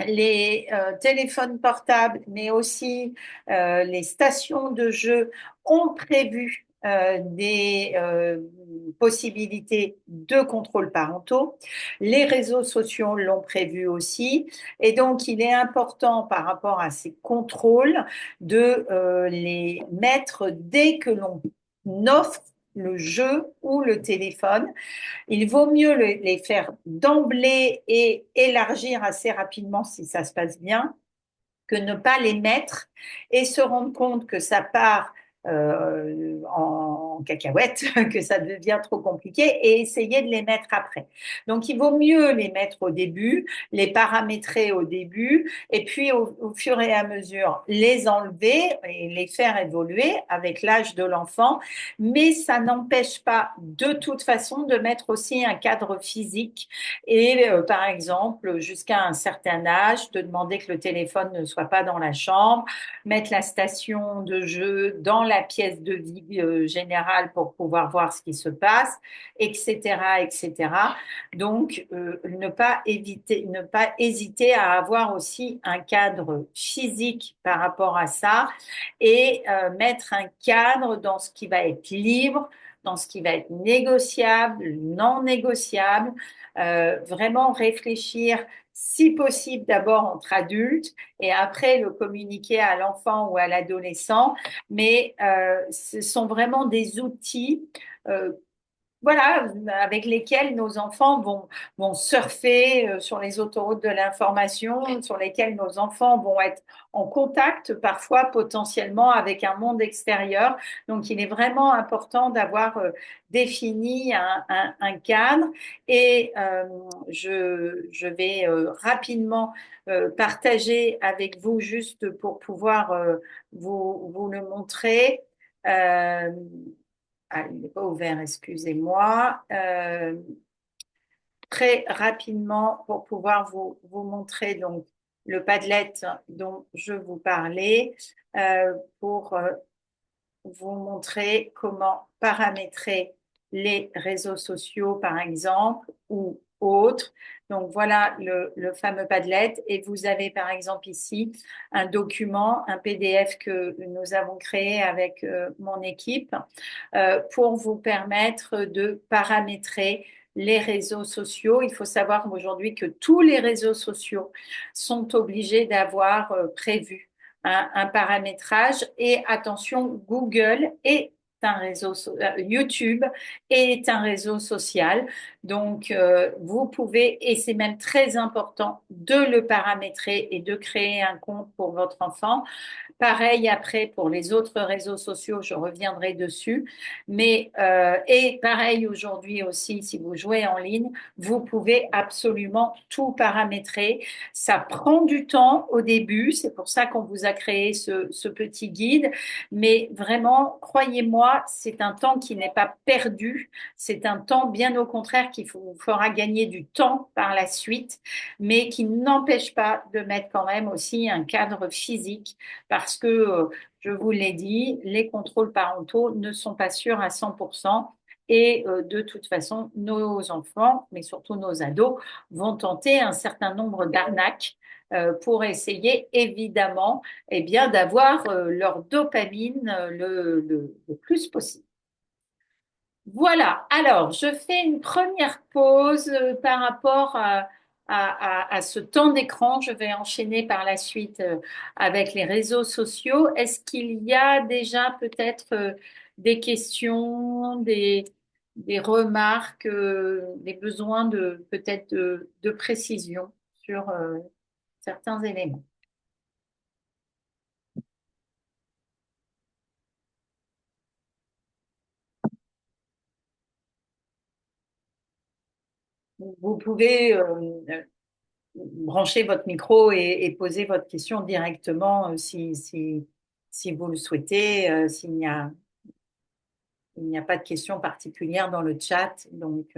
les téléphones portables, mais aussi les stations de jeu ont prévu des possibilités de contrôle parentaux. Les réseaux sociaux l'ont prévu aussi. Et donc, il est important par rapport à ces contrôles de les mettre dès que l'on offre le jeu ou le téléphone. Il vaut mieux les faire d'emblée et élargir assez rapidement si ça se passe bien, que ne pas les mettre et se rendre compte que ça part en cacahuète, que ça devient trop compliqué et essayer de les mettre après. Donc, il vaut mieux les mettre au début, les paramétrer au début et puis au fur et à mesure les enlever et les faire évoluer avec l'âge de l'enfant. Mais ça n'empêche pas de toute façon de mettre aussi un cadre physique et par exemple, jusqu'à un certain âge, de demander que le téléphone ne soit pas dans la chambre, mettre la station de jeu dans la pièce de vie générale pour pouvoir voir ce qui se passe, etc., etc. Donc, ne pas hésiter à avoir aussi un cadre physique par rapport à ça et mettre un cadre dans ce qui va être libre, dans ce qui va être négociable, non négociable, vraiment réfléchir si possible d'abord entre adultes et après le communiquer à l'enfant ou à l'adolescent. Mais ce sont vraiment des outils euh, voilà, avec lesquels nos enfants vont surfer sur les autoroutes de l'information, sur lesquels nos enfants vont être en contact parfois potentiellement avec un monde extérieur. Donc, il est vraiment important d'avoir défini un cadre et je vais rapidement partager avec vous juste pour pouvoir vous le montrer. Euh, ah, il n'est pas ouvert, excusez-moi. Très rapidement, pour pouvoir vous montrer donc le Padlet dont je vous parlais, pour vous montrer comment paramétrer les réseaux sociaux, par exemple, ou autres. Donc voilà le fameux Padlet. Et vous avez par exemple ici un document, un PDF que nous avons créé avec mon équipe pour vous permettre de paramétrer les réseaux sociaux. Il faut savoir aujourd'hui que tous les réseaux sociaux sont obligés d'avoir prévu un paramétrage. Et attention, Google est un réseau, YouTube est un réseau social. Donc, vous pouvez, et c'est même très important, de le paramétrer et de créer un compte pour votre enfant. Pareil après pour les autres réseaux sociaux, je reviendrai dessus. Mais et pareil aujourd'hui aussi, si vous jouez en ligne, vous pouvez absolument tout paramétrer. Ça prend du temps au début, c'est pour ça qu'on vous a créé ce petit guide. Mais vraiment, croyez-moi, c'est un temps qui n'est pas perdu. C'est un temps, bien au contraire, qui vous fera gagner du temps par la suite, mais qui n'empêche pas de mettre quand même aussi un cadre physique parce que, je vous l'ai dit, les contrôles parentaux ne sont pas sûrs à 100%. Et de toute façon, nos enfants, mais surtout nos ados, vont tenter un certain nombre d'arnaques pour essayer évidemment eh bien, d'avoir leur dopamine le plus possible. Voilà, alors je fais une première pause par rapport à ce temps d'écran. Je vais enchaîner par la suite avec les réseaux sociaux. Est-ce qu'il y a déjà peut-être des questions, des remarques, des besoins de peut-être de précision sur certains éléments? Vous pouvez brancher votre micro et poser votre question directement si vous le souhaitez, il n'y a pas de question particulière dans le chat. Donc,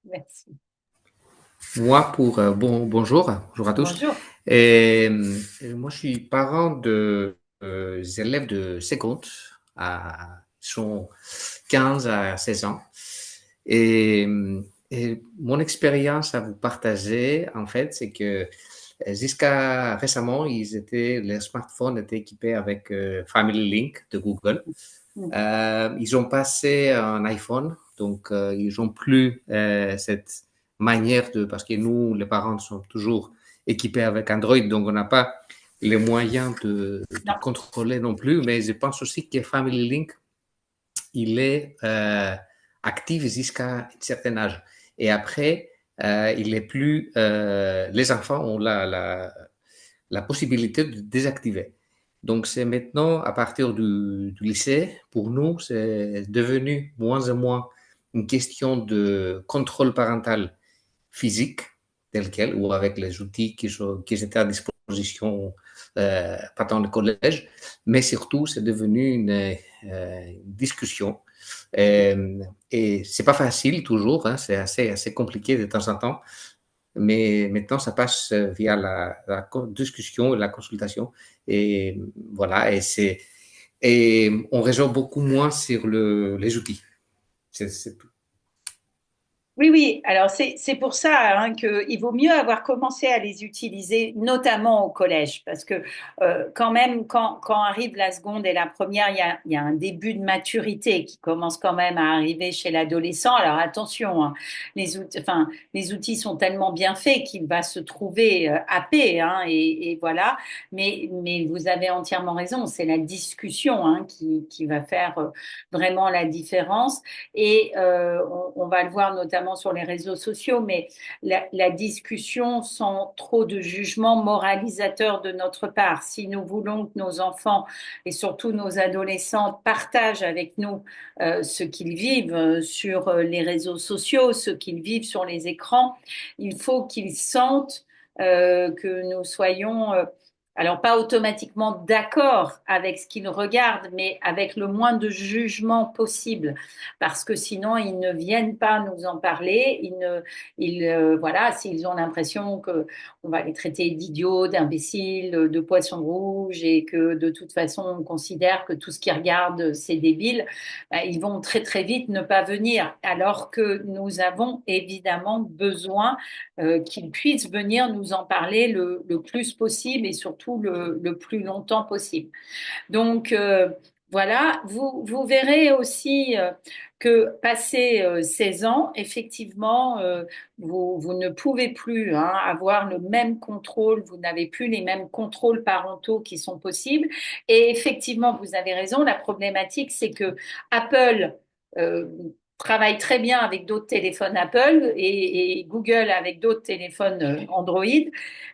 merci. Moi, bonjour à tous. Bonjour. Et, moi, je suis parent de élèves de seconde, ils sont 15 à 16 ans. Et, et mon expérience à vous partager, en fait, c'est que jusqu'à récemment, les smartphones étaient équipés avec Family Link de Google. Ils ont passé un iPhone, donc ils n'ont plus cette manière parce que nous, les parents, sommes toujours équipés avec Android, donc on n'a pas les moyens de Non. contrôler non plus, mais je pense aussi que Family Link, il est actif jusqu'à un certain âge. Et après, il est plus, les enfants ont la possibilité de désactiver. Donc, c'est maintenant, à partir du lycée, pour nous, c'est devenu moins et moins une question de contrôle parental physique, tel quel, ou avec les outils qui étaient à disposition pendant le collège, mais surtout, c'est devenu une discussion. Et c'est pas facile toujours, hein, c'est assez compliqué de temps en temps, mais maintenant, ça passe via la discussion et la consultation. Et voilà, et on raisonne beaucoup moins sur les outils. C'est tout. Oui, oui. Alors c'est pour ça hein, qu'il vaut mieux avoir commencé à les utiliser, notamment au collège, parce que quand même, quand arrive la seconde et la première, il y a un début de maturité qui commence quand même à arriver chez l'adolescent. Alors attention, hein, les outils sont tellement bien faits qu'il va se trouver happé, hein, et voilà. Mais vous avez entièrement raison, c'est la discussion hein, qui va faire vraiment la différence. Et on va le voir notamment sur les réseaux sociaux, mais la discussion sans trop de jugement moralisateur de notre part. Si nous voulons que nos enfants et surtout nos adolescents partagent avec nous ce qu'ils vivent sur les réseaux sociaux, ce qu'ils vivent sur les écrans, il faut qu'ils sentent que nous soyons alors pas automatiquement d'accord avec ce qu'ils regardent, mais avec le moins de jugement possible, parce que sinon ils ne viennent pas nous en parler. Voilà, s'ils ont l'impression que on va les traiter d'idiots, d'imbéciles, de poissons rouges, et que de toute façon on considère que tout ce qu'ils regardent c'est débile, ben, ils vont très très vite ne pas venir. Alors que nous avons évidemment besoin qu'ils puissent venir nous en parler le plus possible et surtout le plus longtemps possible. Donc voilà, vous verrez aussi que passé 16 ans, effectivement, vous ne pouvez plus hein, avoir le même contrôle, vous n'avez plus les mêmes contrôles parentaux qui sont possibles. Et effectivement, vous avez raison, la problématique, c'est que Apple euh, travaille très bien avec d'autres téléphones Apple et Google avec d'autres téléphones Android,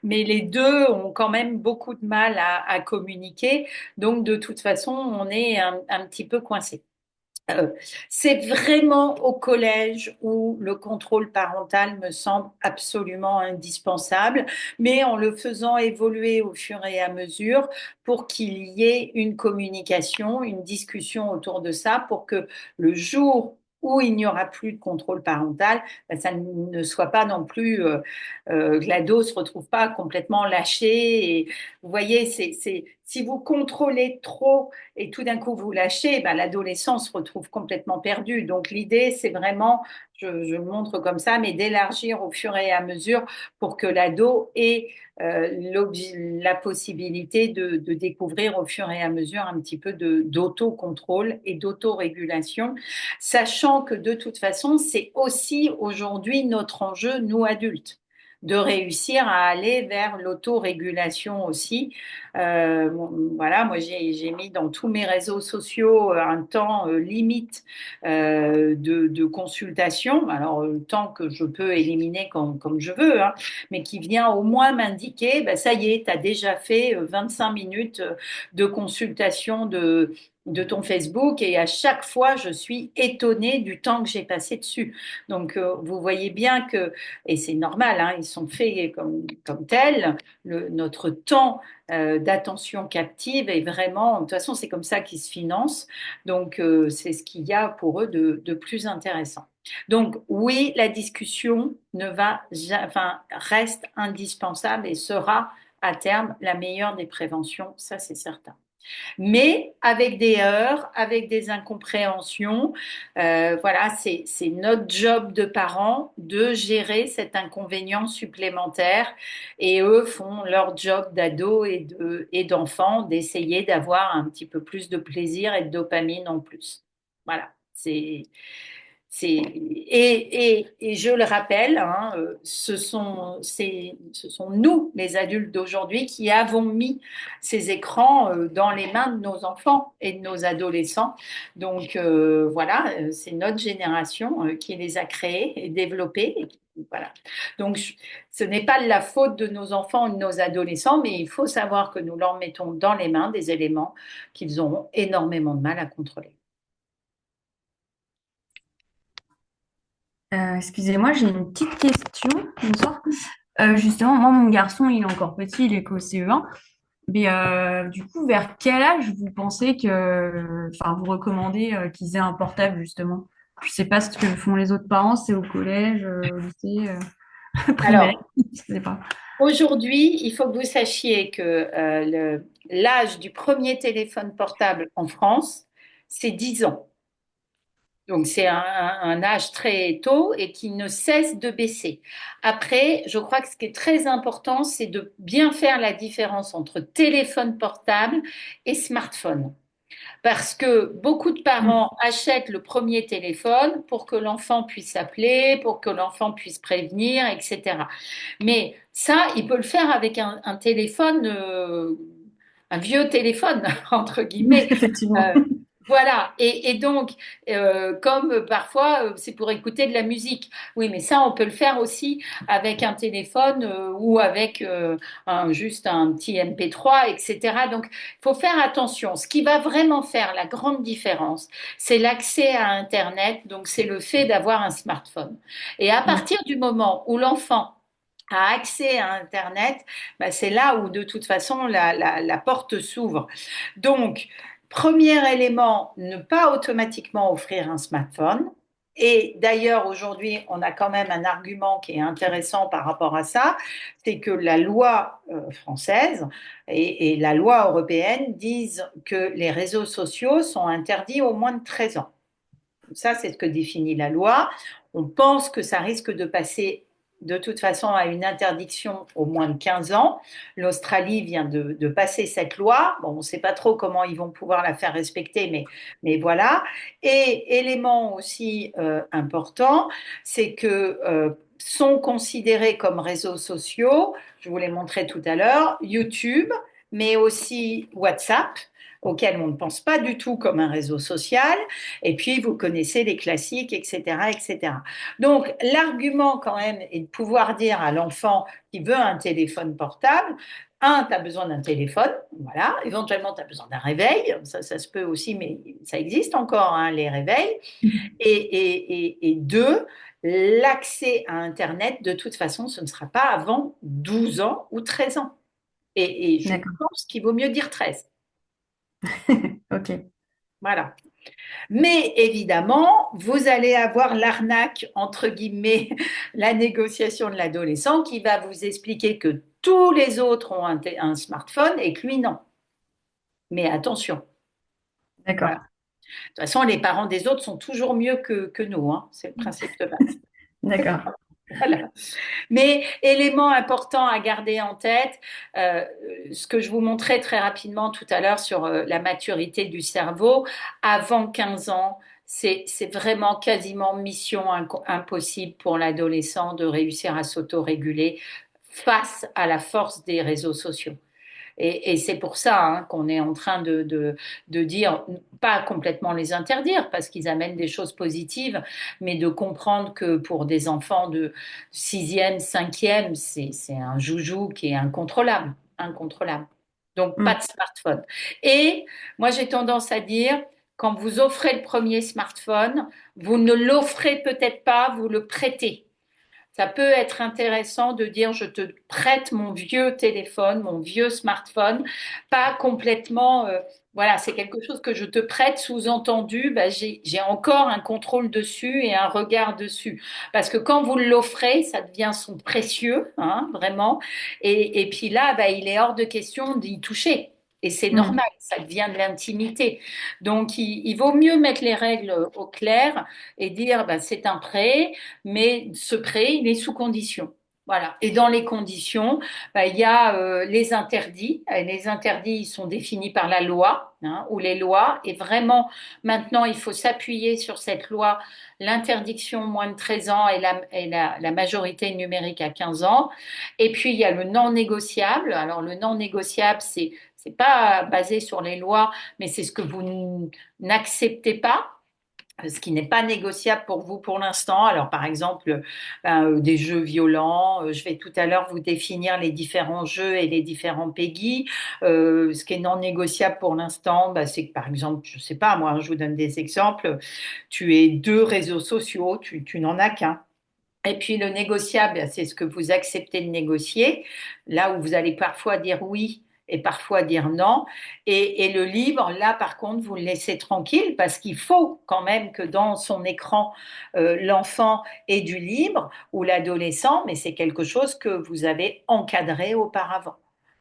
mais les deux ont quand même beaucoup de mal à communiquer. Donc, de toute façon, on est un petit peu coincé. Euh, c'est vraiment au collège où le contrôle parental me semble absolument indispensable, mais en le faisant évoluer au fur et à mesure pour qu'il y ait une communication, une discussion autour de ça, pour que le jour où il n'y aura plus de contrôle parental, ben, ça ne soit pas non plus que l'ado se retrouve pas complètement lâché. Et vous voyez, si vous contrôlez trop et tout d'un coup vous lâchez, ben, l'adolescent se retrouve complètement perdu. Donc l'idée, c'est vraiment, je le montre comme ça, mais d'élargir au fur et à mesure pour que l'ado ait la possibilité de découvrir au fur et à mesure un petit peu d'autocontrôle et d'autorégulation, sachant que de toute façon, c'est aussi aujourd'hui notre enjeu, nous adultes, de réussir à aller vers l'autorégulation aussi. Voilà, moi j'ai mis dans tous mes réseaux sociaux un temps limite de consultation, alors le temps que je peux éliminer comme je veux, hein, mais qui vient au moins m'indiquer, ben, ça y est, tu as déjà fait 25 minutes de consultation de ton Facebook et à chaque fois, je suis étonnée du temps que j'ai passé dessus. Donc, vous voyez bien que, et c'est normal, hein, ils sont faits comme tels, notre temps d'attention captive est vraiment, de toute façon, c'est comme ça qu'ils se financent. Donc, c'est ce qu'il y a pour eux de plus intéressant. Donc, oui, la discussion reste indispensable et sera à terme la meilleure des préventions, ça c'est certain. Mais avec des heurts, avec des incompréhensions, voilà, c'est notre job de parents de gérer cet inconvénient supplémentaire et eux font leur job d'ado et d'enfant d'essayer d'avoir un petit peu plus de plaisir et de dopamine en plus. Voilà, et je le rappelle, hein, ce sont nous, les adultes d'aujourd'hui, qui avons mis ces écrans dans les mains de nos enfants et de nos adolescents. Donc voilà, c'est notre génération qui les a créés et développés. Voilà. Donc ce n'est pas la faute de nos enfants ou de nos adolescents, mais il faut savoir que nous leur mettons dans les mains des éléments qu'ils auront énormément de mal à contrôler. Excusez-moi, j'ai une petite question. Bonsoir. Justement, moi, mon garçon, il est encore petit, il est qu'au CE1. Mais du coup, vers quel âge vous pensez enfin, vous recommandez qu'ils aient un portable, justement? Je sais pas ce que font les autres parents, c'est au collège, au lycée, primaire, Alors, je sais pas. aujourd'hui, il faut que vous sachiez que l'âge du premier téléphone portable en France, c'est 10 ans. Donc, c'est un âge très tôt et qui ne cesse de baisser. Après, je crois que ce qui est très important, c'est de bien faire la différence entre téléphone portable et smartphone. Parce que beaucoup de Mm. parents achètent le premier téléphone pour que l'enfant puisse appeler, pour que l'enfant puisse prévenir, etc. Mais ça, il peut le faire avec un téléphone, un vieux téléphone, entre guillemets. Effectivement. Euh, voilà. Et donc, comme parfois, c'est pour écouter de la musique. Oui, mais ça, on peut le faire aussi avec un téléphone ou avec juste un petit MP3, etc. Donc, il faut faire attention. Ce qui va vraiment faire la grande différence, c'est l'accès à Internet. Donc, c'est le fait d'avoir un smartphone. Et à Mm. partir du moment où l'enfant a accès à Internet, bah, c'est là où de toute façon la porte s'ouvre. Donc, premier élément, ne pas automatiquement offrir un smartphone. Et d'ailleurs, aujourd'hui, on a quand même un argument qui est intéressant par rapport à ça, c'est que la loi française et la loi européenne disent que les réseaux sociaux sont interdits aux moins de 13 ans. Ça, c'est ce que définit la loi. On pense que ça risque de passer de toute façon à une interdiction au moins de 15 ans. L'Australie vient de passer cette loi. Bon, on ne sait pas trop comment ils vont pouvoir la faire respecter, mais voilà. Et élément aussi important, c'est que sont considérés comme réseaux sociaux, je vous l'ai montré tout à l'heure, YouTube, mais aussi WhatsApp, auquel on ne pense pas du tout comme un réseau social. Et puis, vous connaissez les classiques, etc., etc. Donc, l'argument quand même est de pouvoir dire à l'enfant qui veut un téléphone portable, un, tu as besoin d'un téléphone, voilà. Éventuellement, tu as besoin d'un réveil, ça se peut aussi, mais ça existe encore, hein, les réveils. Et deux, l'accès à Internet, de toute façon, ce ne sera pas avant 12 ans ou 13 ans. Et je D'accord. pense qu'il vaut mieux dire 13. Ok. Voilà. Mais évidemment, vous allez avoir l'arnaque, entre guillemets, la négociation de l'adolescent qui va vous expliquer que tous les autres ont un smartphone et que lui, non. Mais attention, D'accord. voilà. De toute façon, les parents des autres sont toujours mieux que nous, hein. C'est le principe de base. D'accord. Voilà. Mais élément important à garder en tête, euh, ce que je vous montrais très rapidement tout à l'heure sur la maturité du cerveau, avant 15 ans, c'est vraiment quasiment mission impossible pour l'adolescent de réussir à s'autoréguler face à la force des réseaux sociaux. Et c'est pour ça hein, qu'on est en train de dire, pas complètement les interdire, parce qu'ils amènent des choses positives, mais de comprendre que pour des enfants de sixième, cinquième, c'est un joujou qui est incontrôlable, incontrôlable. Donc, pas Mm. de smartphone. Et moi, j'ai tendance à dire, quand vous offrez le premier smartphone, vous ne l'offrez peut-être pas, vous le prêtez. Ça peut être intéressant de dire je te prête mon vieux téléphone, mon vieux smartphone, pas complètement, voilà, c'est quelque chose que je te prête, sous-entendu, bah, j'ai encore un contrôle dessus et un regard dessus. Parce que quand vous l'offrez, ça devient son précieux, hein, vraiment. Et puis là, bah, il est hors de question d'y toucher. Et c'est Mm. normal, ça devient de l'intimité. Donc, il vaut mieux mettre les règles au clair et dire, bah, c'est un prêt, mais ce prêt, il est sous condition. Voilà. Et dans les conditions, bah, il y a les interdits. Et les interdits, ils sont définis par la loi, hein, ou les lois. Et vraiment, maintenant, il faut s'appuyer sur cette loi, l'interdiction moins de 13 ans et la majorité numérique à 15 ans. Et puis, il y a le non négociable. Alors, le non négociable, c'est pas basé sur les lois, mais c'est ce que vous n'acceptez pas, ce qui n'est pas négociable pour vous pour l'instant. Alors, par exemple, des jeux violents. Je vais tout à l'heure vous définir les différents jeux et les différents PEGI. Ce qui est non négociable pour l'instant, bah, c'est que, par exemple, je sais pas, moi, je vous donne des exemples. Tu es deux réseaux sociaux, tu n'en as qu'un. Et puis le négociable, c'est ce que vous acceptez de négocier, là où vous allez parfois dire oui et parfois dire non. Et le libre, là par contre, vous le laissez tranquille parce qu'il faut quand même que dans son écran, l'enfant ait du libre ou l'adolescent, mais c'est quelque chose que vous avez encadré auparavant.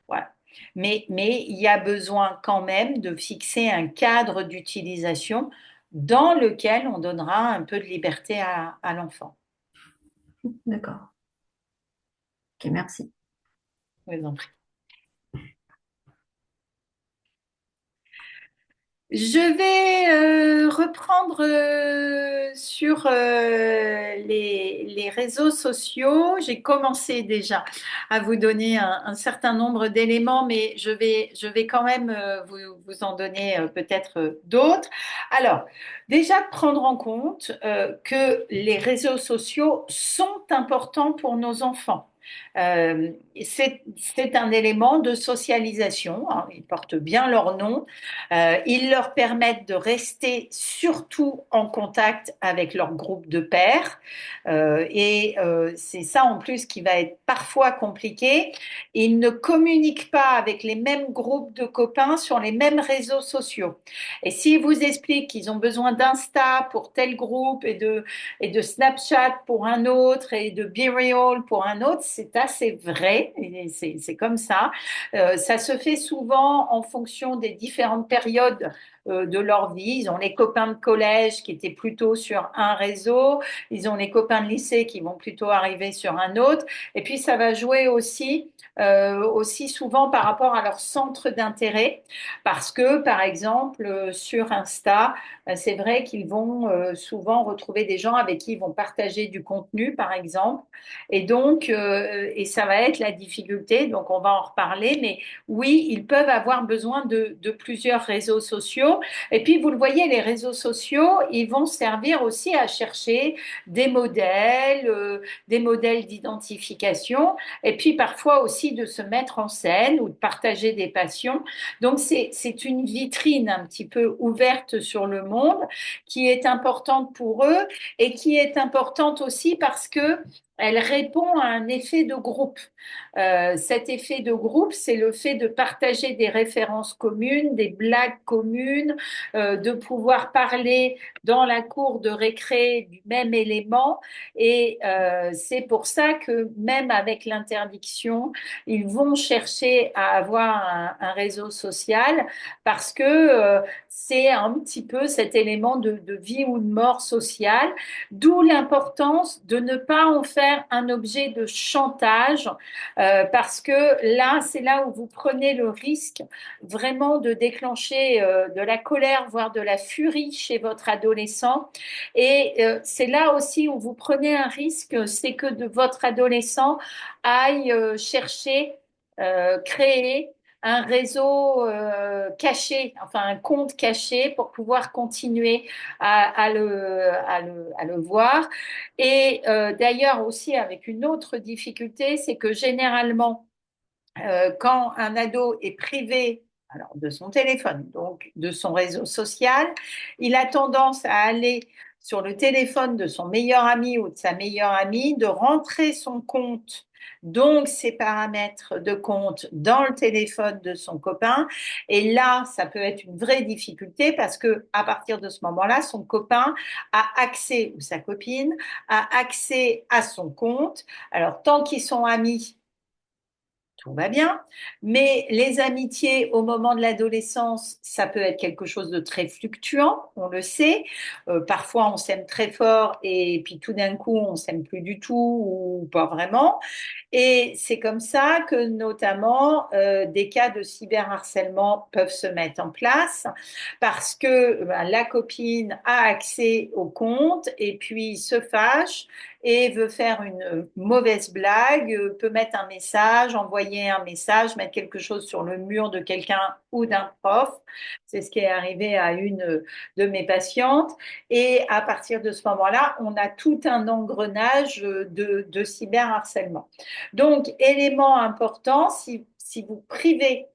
Voilà. Mais il y a besoin quand même de fixer un cadre d'utilisation dans lequel on donnera un peu de liberté à l'enfant. D'accord. Ok, merci. Je vous en prie. Je vais reprendre sur les réseaux sociaux. J'ai commencé déjà à vous donner un certain nombre d'éléments, mais je vais quand même vous en donner peut-être d'autres. Alors, déjà de prendre en compte que les réseaux sociaux sont importants pour nos enfants. C'est un élément de socialisation, hein, ils portent bien leur nom. Ils leur permettent de rester surtout en contact avec leur groupe de pairs. C'est ça en plus qui va être parfois compliqué. Ils ne communiquent pas avec les mêmes groupes de copains sur les mêmes réseaux sociaux. Et s'ils vous expliquent qu'ils ont besoin d'Insta pour tel groupe et de Snapchat pour un autre et de BeReal pour un autre, c'est assez vrai. C'est comme ça. Ça se fait souvent en fonction des différentes périodes de leur vie. Ils ont les copains de collège qui étaient plutôt sur un réseau, ils ont les copains de lycée qui vont plutôt arriver sur un autre, et puis ça va jouer aussi souvent par rapport à leur centre d'intérêt, parce que par exemple sur Insta, c'est vrai qu'ils vont souvent retrouver des gens avec qui ils vont partager du contenu, par exemple, et donc et ça va être la difficulté. Donc on va en reparler, mais oui, ils peuvent avoir besoin de plusieurs réseaux sociaux. Et puis, vous le voyez, les réseaux sociaux, ils vont servir aussi à chercher des modèles d'identification, et puis parfois aussi de se mettre en scène ou de partager des passions. Donc, c'est une vitrine un petit peu ouverte sur le monde qui est importante pour eux et qui est importante aussi parce que elle répond à un effet de groupe. Cet effet de groupe, c'est le fait de partager des références communes, des blagues communes, de pouvoir parler dans la cour de récré du même élément. Et c'est pour ça que même avec l'interdiction, ils vont chercher à avoir un réseau social parce que c'est un petit peu cet élément de vie ou de mort sociale. D'où l'importance de ne pas en faire un objet de chantage, parce que là, c'est là où vous prenez le risque vraiment de déclencher de la colère, voire de la furie chez votre adolescent. Et c'est là aussi où vous prenez un risque, c'est que de votre adolescent aille chercher, créer un réseau caché, enfin un compte caché pour pouvoir continuer à le voir. Et d'ailleurs aussi avec une autre difficulté, c'est que généralement, quand un ado est privé alors, de son téléphone, donc de son réseau social, il a tendance à aller sur le téléphone de son meilleur ami ou de sa meilleure amie, de rentrer son compte, donc ses paramètres de compte dans le téléphone de son copain. Et là, ça peut être une vraie difficulté parce que à partir de ce moment-là, son copain a accès, ou sa copine a accès à son compte. Alors, tant qu'ils sont amis, tout va bien. Mais les amitiés au moment de l'adolescence, ça peut être quelque chose de très fluctuant, on le sait. Parfois, on s'aime très fort et puis tout d'un coup, on s'aime plus du tout ou pas vraiment. Et c'est comme ça que notamment des cas de cyberharcèlement peuvent se mettre en place parce que la copine a accès au compte et puis se fâche et veut faire une mauvaise blague, peut mettre un message, envoyer un message, mettre quelque chose sur le mur de quelqu'un ou d'un prof. C'est ce qui est arrivé à une de mes patientes. Et à partir de ce moment-là, on a tout un engrenage de cyberharcèlement. Donc, élément important, si vous privez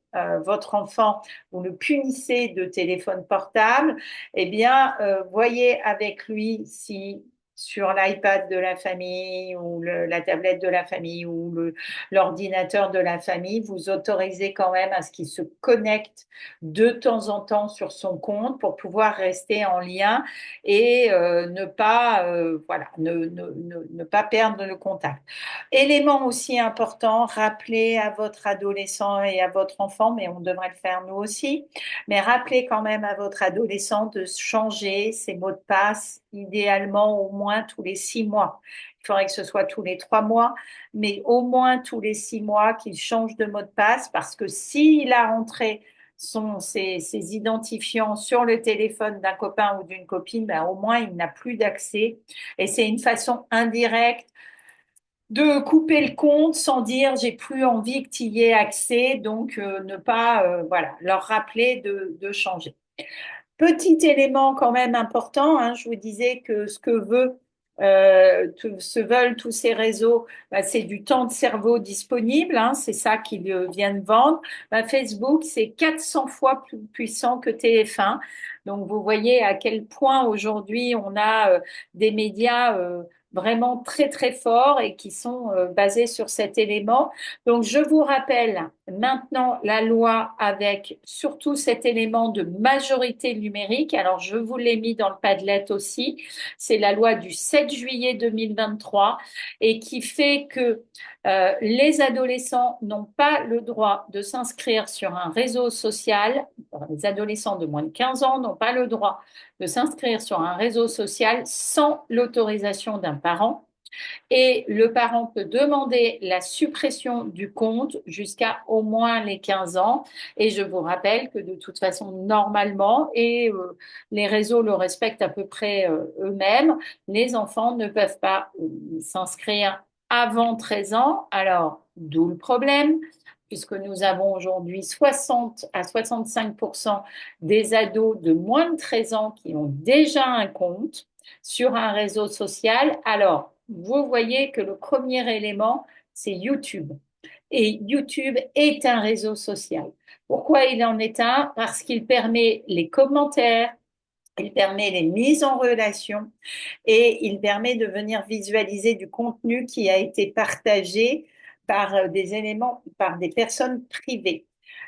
votre enfant, vous le punissez de téléphone portable, eh bien, voyez avec lui si sur l'iPad de la famille ou la tablette de la famille ou l'ordinateur de la famille, vous autorisez quand même à ce qu'il se connecte de temps en temps sur son compte pour pouvoir rester en lien et ne pas, voilà, ne pas perdre le contact. Élément aussi important, rappelez à votre adolescent et à votre enfant, mais on devrait le faire nous aussi, mais rappelez quand même à votre adolescent de changer ses mots de passe, idéalement au moins tous les 6 mois. Il faudrait que ce soit tous les 3 mois, mais au moins tous les 6 mois qu'il change de mot de passe parce que s'il a rentré ses identifiants sur le téléphone d'un copain ou d'une copine, ben, au moins il n'a plus d'accès. Et c'est une façon indirecte de couper le compte sans dire j'ai plus envie que tu y aies accès, donc ne pas voilà, leur rappeler de changer. Petit élément quand même important, hein, je vous disais que ce que se veulent tous ces réseaux, bah, c'est du temps de cerveau disponible, hein, c'est ça qu'ils viennent vendre. Bah, Facebook, c'est 400 fois plus puissant que TF1. Donc vous voyez à quel point aujourd'hui on a des médias vraiment très très forts et qui sont basés sur cet élément. Donc je vous rappelle maintenant la loi avec surtout cet élément de majorité numérique. Alors je vous l'ai mis dans le Padlet aussi. C'est la loi du 7 juillet 2023 et qui fait que les adolescents n'ont pas le droit de s'inscrire sur un réseau social. Les adolescents de moins de 15 ans n'ont pas le droit de s'inscrire sur un réseau social sans l'autorisation d'un parent. Et le parent peut demander la suppression du compte jusqu'à au moins les 15 ans. Et je vous rappelle que de toute façon, normalement, et les réseaux le respectent à peu près eux-mêmes, les enfants ne peuvent pas s'inscrire avant 13 ans. Alors, d'où le problème, puisque nous avons aujourd'hui 60 à 65% des ados de moins de 13 ans qui ont déjà un compte sur un réseau social. Alors, vous voyez que le premier élément, c'est YouTube. Et YouTube est un réseau social. Pourquoi il en est un? Parce qu'il permet les commentaires, Il permet les mises en relation et il permet de venir visualiser du contenu qui a été partagé par des éléments, par des personnes privées.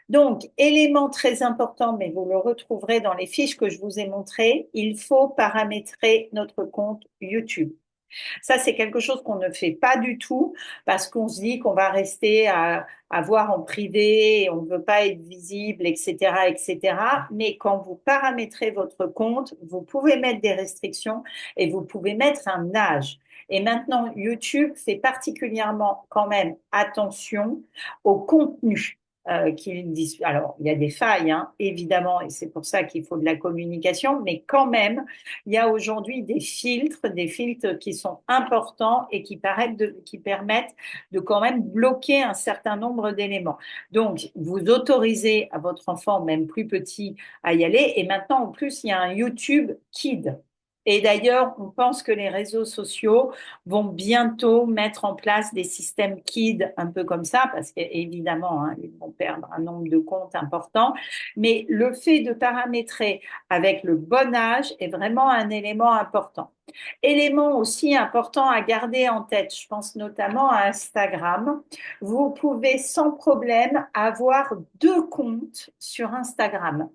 Donc, élément très important, mais vous le retrouverez dans les fiches que je vous ai montrées, il faut paramétrer notre compte YouTube. Ça, c'est quelque chose qu'on ne fait pas du tout parce qu'on se dit qu'on va rester à voir en privé, on ne veut pas être visible, etc., etc. Mais quand vous paramétrez votre compte, vous pouvez mettre des restrictions et vous pouvez mettre un âge. Et maintenant, YouTube fait particulièrement quand même attention au contenu. Alors, il y a des failles, hein, évidemment, et c'est pour ça qu'il faut de la communication, mais quand même, il y a aujourd'hui des filtres qui sont importants et qui permettent de quand même bloquer un certain nombre d'éléments. Donc, vous autorisez à votre enfant, même plus petit, à y aller. Et maintenant, en plus, il y a un YouTube Kid. Et d'ailleurs, on pense que les réseaux sociaux vont bientôt mettre en place des systèmes KID un peu comme ça, parce qu'évidemment, hein, ils vont perdre un nombre de comptes important. Mais le fait de paramétrer avec le bon âge est vraiment un élément important. Élément aussi important à garder en tête, je pense notamment à Instagram. Vous pouvez sans problème avoir 2 comptes sur Instagram.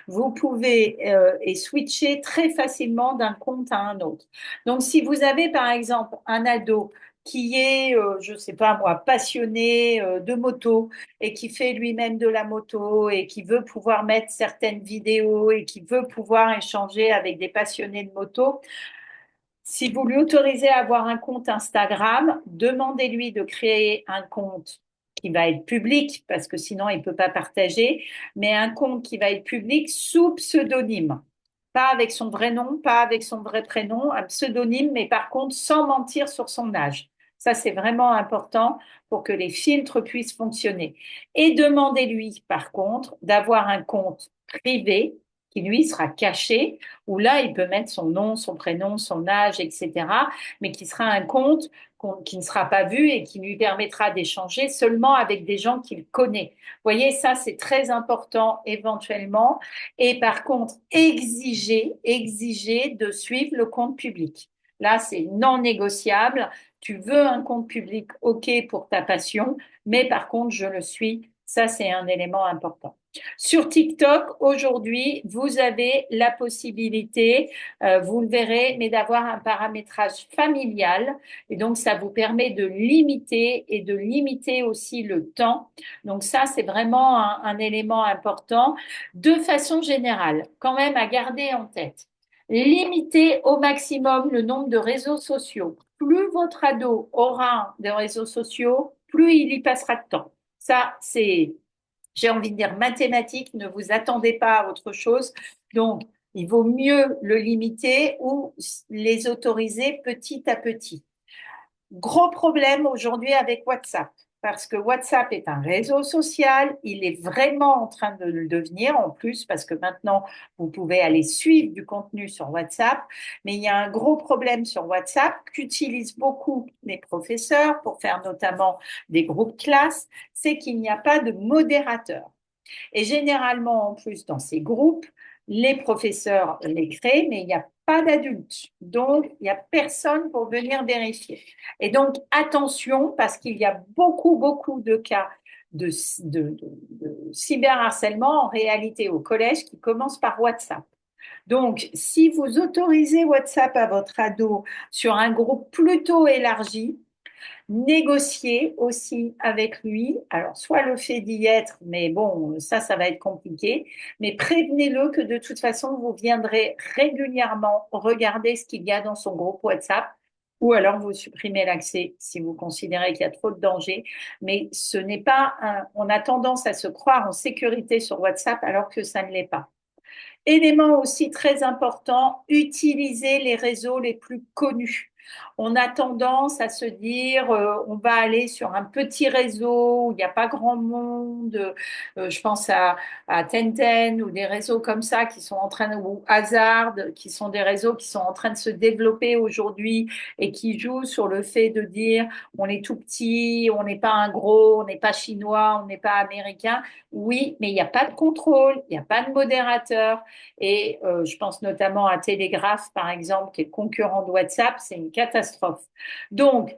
Vous pouvez et switcher très facilement d'un compte à un autre. Donc, si vous avez par exemple un ado qui est, je ne sais pas moi, passionné de moto et qui fait lui-même de la moto et qui veut pouvoir mettre certaines vidéos et qui veut pouvoir échanger avec des passionnés de moto, si vous lui autorisez à avoir un compte Instagram, demandez-lui de créer un compte qui va être public, parce que sinon il ne peut pas partager, mais un compte qui va être public sous pseudonyme. Pas avec son vrai nom, pas avec son vrai prénom, un pseudonyme, mais par contre sans mentir sur son âge. Ça, c'est vraiment important pour que les filtres puissent fonctionner. Et demandez-lui, par contre, d'avoir un compte privé qui, lui, sera caché, où là, il peut mettre son nom, son prénom, son âge, etc., mais qui sera un compte qui ne sera pas vu et qui lui permettra d'échanger seulement avec des gens qu'il connaît. Vous voyez, ça, c'est très important éventuellement. Et par contre, exiger de suivre le compte public. Là, c'est non négociable. Tu veux un compte public, OK, pour ta passion, mais par contre, je le suis. Ça, c'est un élément important. Sur TikTok, aujourd'hui, vous avez la possibilité, vous le verrez, mais d'avoir un paramétrage familial. Et donc, ça vous permet de limiter et de limiter aussi le temps. Donc, ça, c'est vraiment un élément important. De façon générale, quand même à garder en tête, limiter au maximum le nombre de réseaux sociaux. Plus votre ado aura de réseaux sociaux, plus il y passera de temps. Ça, c'est, j'ai envie de dire, mathématique, ne vous attendez pas à autre chose. Donc, il vaut mieux le limiter ou les autoriser petit à petit. Gros problème aujourd'hui avec WhatsApp, parce que WhatsApp est un réseau social, il est vraiment en train de le devenir en plus, parce que maintenant, vous pouvez aller suivre du contenu sur WhatsApp, mais il y a un gros problème sur WhatsApp qu'utilisent beaucoup les professeurs pour faire notamment des groupes classe, c'est qu'il n'y a pas de modérateur. Et généralement, en plus, dans ces groupes, les professeurs les créent, mais il n'y a pas d'adultes. Donc, il n'y a personne pour venir vérifier. Et donc, attention, parce qu'il y a beaucoup de cas de cyberharcèlement en réalité au collège qui commencent par WhatsApp. Donc, si vous autorisez WhatsApp à votre ado sur un groupe plutôt élargi, négocier aussi avec lui. Alors, soit le fait d'y être, mais bon, ça va être compliqué. Mais prévenez-le que de toute façon, vous viendrez régulièrement regarder ce qu'il y a dans son groupe WhatsApp. Ou alors vous supprimez l'accès si vous considérez qu'il y a trop de danger. Mais ce n'est pas on a tendance à se croire en sécurité sur WhatsApp alors que ça ne l'est pas. Élément aussi très important, utiliser les réseaux les plus connus. On a tendance à se dire, on va aller sur un petit réseau où il n'y a pas grand monde. Je pense à Tenten ou des réseaux comme ça qui sont en train, ou Hazard, qui sont des réseaux qui sont en train de se développer aujourd'hui et qui jouent sur le fait de dire, on est tout petit, on n'est pas un gros, on n'est pas chinois, on n'est pas américain. Oui, mais il n'y a pas de contrôle, il n'y a pas de modérateur. Et je pense notamment à Telegraph, par exemple, qui est le concurrent de WhatsApp, c'est une catastrophe. Donc,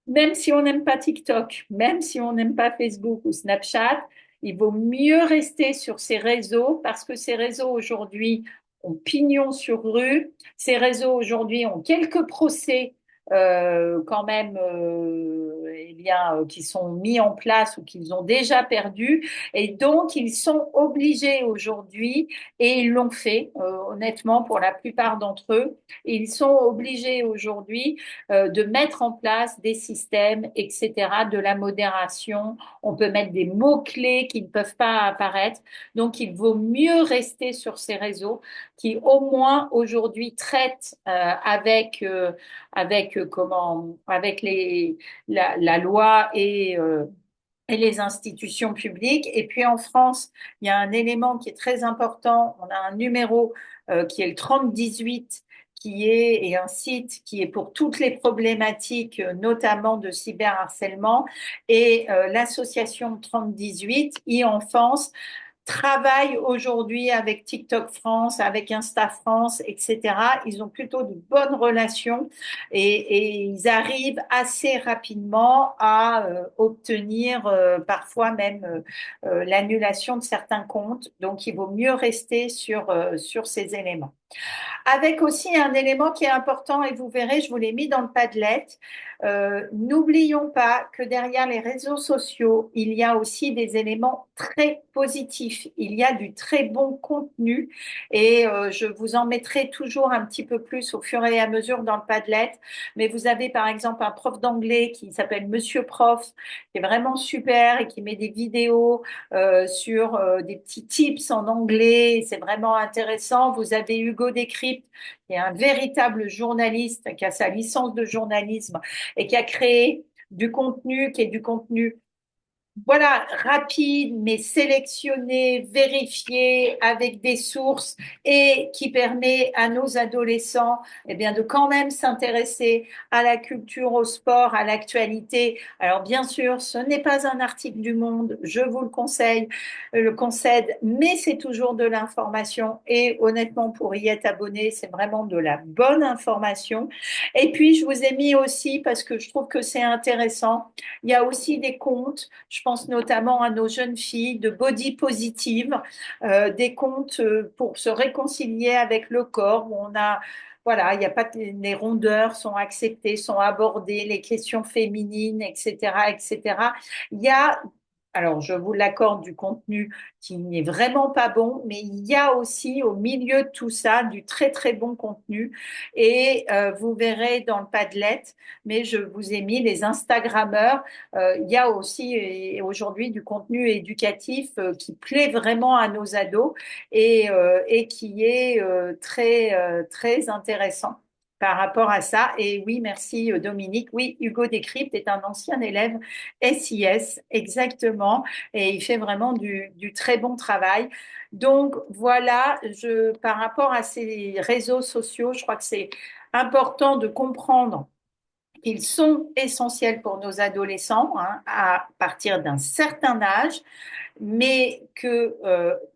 même si on n'aime pas TikTok, même si on n'aime pas Facebook ou Snapchat, il vaut mieux rester sur ces réseaux parce que ces réseaux aujourd'hui ont pignon sur rue. Ces réseaux aujourd'hui ont quelques procès quand même eh bien, qui sont mis en place ou qu'ils ont déjà perdu. Et donc, ils sont obligés aujourd'hui, et ils l'ont fait, honnêtement, pour la plupart d'entre eux, ils sont obligés aujourd'hui de mettre en place des systèmes, etc., de la modération. On peut mettre des mots-clés qui ne peuvent pas apparaître. Donc, il vaut mieux rester sur ces réseaux qui, au moins, aujourd'hui, traitent avec la loi et les institutions publiques. Et puis en France, il y a un élément qui est très important. On a un numéro qui est le 3018, et un site qui est pour toutes les problématiques, notamment de cyberharcèlement. Et l'association 3018, e-Enfance, travaillent aujourd'hui avec TikTok France, avec Insta France, etc. Ils ont plutôt de bonnes relations et ils arrivent assez rapidement à obtenir parfois même l'annulation de certains comptes. Donc, il vaut mieux rester sur ces éléments. Avec aussi un élément qui est important, et vous verrez, je vous l'ai mis dans le Padlet. N'oublions pas que derrière les réseaux sociaux, il y a aussi des éléments très positifs. Il y a du très bon contenu et je vous en mettrai toujours un petit peu plus au fur et à mesure dans le Padlet. Mais vous avez par exemple un prof d'anglais qui s'appelle Monsieur Prof, qui est vraiment super et qui met des vidéos sur des petits tips en anglais. C'est vraiment intéressant. Vous avez Hugo Décrypte, qui est un véritable journaliste, qui a sa licence de journalisme et qui a créé du contenu, qui est du contenu voilà, rapide, mais sélectionné, vérifié, avec des sources et qui permet à nos adolescents, eh bien, de quand même s'intéresser à la culture, au sport, à l'actualité. Alors, bien sûr, ce n'est pas un article du Monde, je vous le conseille, le concède, mais c'est toujours de l'information et honnêtement, pour y être abonné, c'est vraiment de la bonne information. Et puis, je vous ai mis aussi, parce que je trouve que c'est intéressant, il y a aussi des comptes, je pense notamment à nos jeunes filles de body positive, des comptes pour se réconcilier avec le corps où on a, voilà, il n'y a pas les rondeurs sont acceptées, sont abordées, les questions féminines, etc., etc. Il y a alors, je vous l'accorde, du contenu qui n'est vraiment pas bon, mais il y a aussi au milieu de tout ça du très très bon contenu. Et vous verrez dans le Padlet, mais je vous ai mis les Instagrammeurs. Il y a aussi aujourd'hui du contenu éducatif qui plaît vraiment à nos ados et qui est très intéressant par rapport à ça. Et oui, merci Dominique. Oui, Hugo Décrypte est un ancien élève SIS, exactement, et il fait vraiment du très bon travail. Donc voilà, par rapport à ces réseaux sociaux, je crois que c'est important de comprendre qu'ils sont essentiels pour nos adolescents hein, à partir d'un certain âge, mais que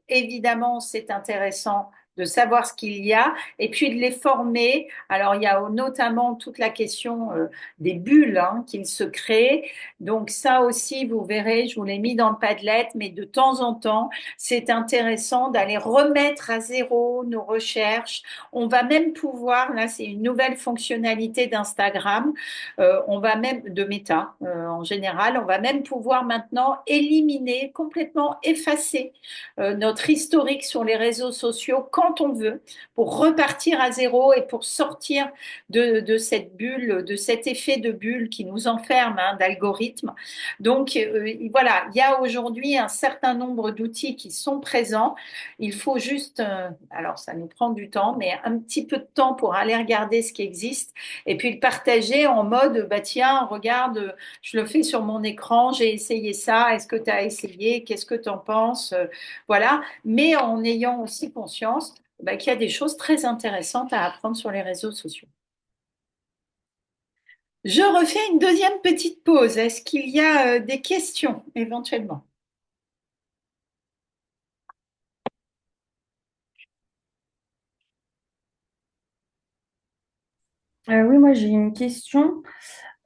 évidemment c'est intéressant de savoir ce qu'il y a et puis de les former. Alors, il y a notamment toute la question des bulles hein, qu'il se crée. Donc, ça aussi, vous verrez, je vous l'ai mis dans le Padlet, mais de temps en temps, c'est intéressant d'aller remettre à zéro nos recherches. On va même pouvoir, là, c'est une nouvelle fonctionnalité d'Instagram, on va même, de Meta en général, on va même pouvoir maintenant éliminer, complètement effacer notre historique sur les réseaux sociaux quand on veut, pour repartir à zéro et pour sortir de cette bulle, de cet effet de bulle qui nous enferme hein, d'algorithmes. Donc voilà, il y a aujourd'hui un certain nombre d'outils qui sont présents. Il faut juste, alors ça nous prend du temps, mais un petit peu de temps pour aller regarder ce qui existe et puis le partager en mode, bah tiens, regarde, je le fais sur mon écran, j'ai essayé ça, est-ce que tu as essayé, qu'est-ce que tu en penses? Voilà, mais en ayant aussi conscience bah, qu'il y a des choses très intéressantes à apprendre sur les réseaux sociaux. Je refais une deuxième petite pause. Est-ce qu'il y a des questions éventuellement? Oui, moi j'ai une question.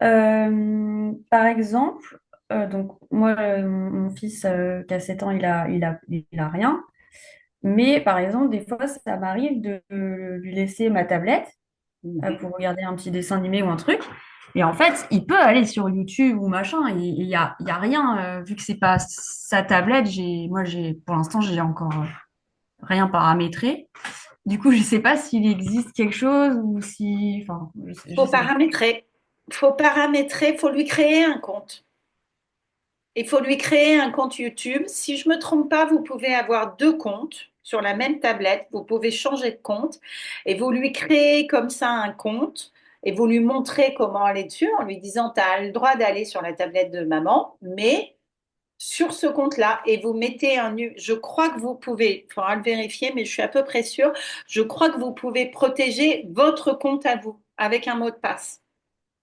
Par exemple, donc moi, mon fils qui a 7 ans, il a rien. Mais par exemple, des fois, ça m'arrive de lui laisser ma tablette pour regarder un petit dessin animé ou un truc. Et en fait, il peut aller sur YouTube ou machin. Il y a rien, vu que c'est pas sa tablette. Pour l'instant, j'ai encore rien paramétré. Du coup, je sais pas s'il existe quelque chose ou si, enfin, je Faut sais pas. paramétrer. Faut lui créer un compte. Il faut lui créer un compte YouTube. Si je me trompe pas, vous pouvez avoir deux comptes sur la même tablette. Vous pouvez changer de compte et vous lui créez comme ça un compte et vous lui montrez comment aller dessus en lui disant, tu as le droit d'aller sur la tablette de maman, mais sur ce compte-là et vous mettez je crois que vous pouvez, il faudra le vérifier, mais je suis à peu près sûre, je crois que vous pouvez protéger votre compte à vous avec un mot de passe.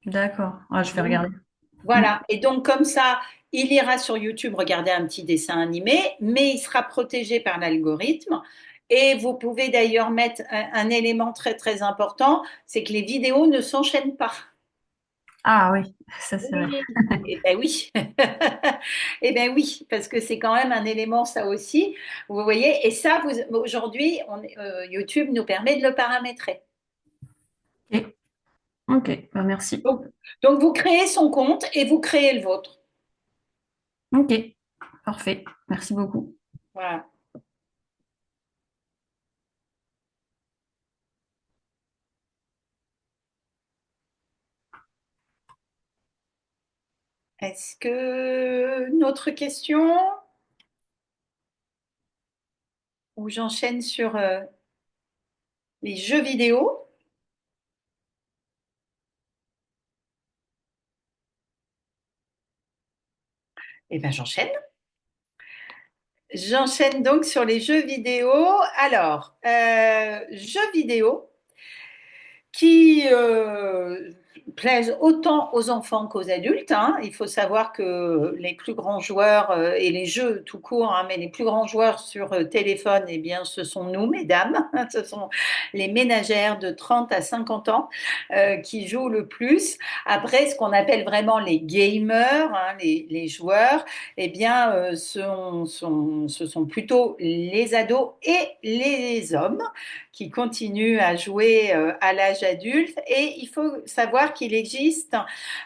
D'accord. Ah, je vais Donc, regarder. Mm. voilà. Et donc, comme ça, il ira sur YouTube regarder un petit dessin animé, mais il sera protégé par l'algorithme. Et vous pouvez d'ailleurs mettre un élément très, très important, c'est que les vidéos ne s'enchaînent pas. Ah oui, ça c'est vrai. Oui, eh ben oui. Eh ben oui, parce que c'est quand même un élément, ça aussi. Vous voyez, et ça, aujourd'hui, YouTube nous permet de le paramétrer. Ok, ok, bah, merci. Donc, donc, vous créez son compte et vous créez le vôtre. Ok, parfait. Merci beaucoup. Voilà. Est-ce que une autre question ou j'enchaîne sur les jeux vidéo? Eh bien, j'enchaîne. J'enchaîne donc sur les jeux vidéo. Alors, jeux vidéo qui plaisent autant aux enfants qu'aux adultes, hein. Il faut savoir que les plus grands joueurs, et les jeux tout court, hein, mais les plus grands joueurs sur téléphone, eh bien, ce sont nous, mesdames. Ce sont les ménagères de 30 à 50 ans qui jouent le plus. Après, ce qu'on appelle vraiment les gamers, hein, les joueurs, eh bien, ce sont plutôt les ados et les hommes qui continuent à jouer à l'âge adulte. Et il faut savoir qu'il existe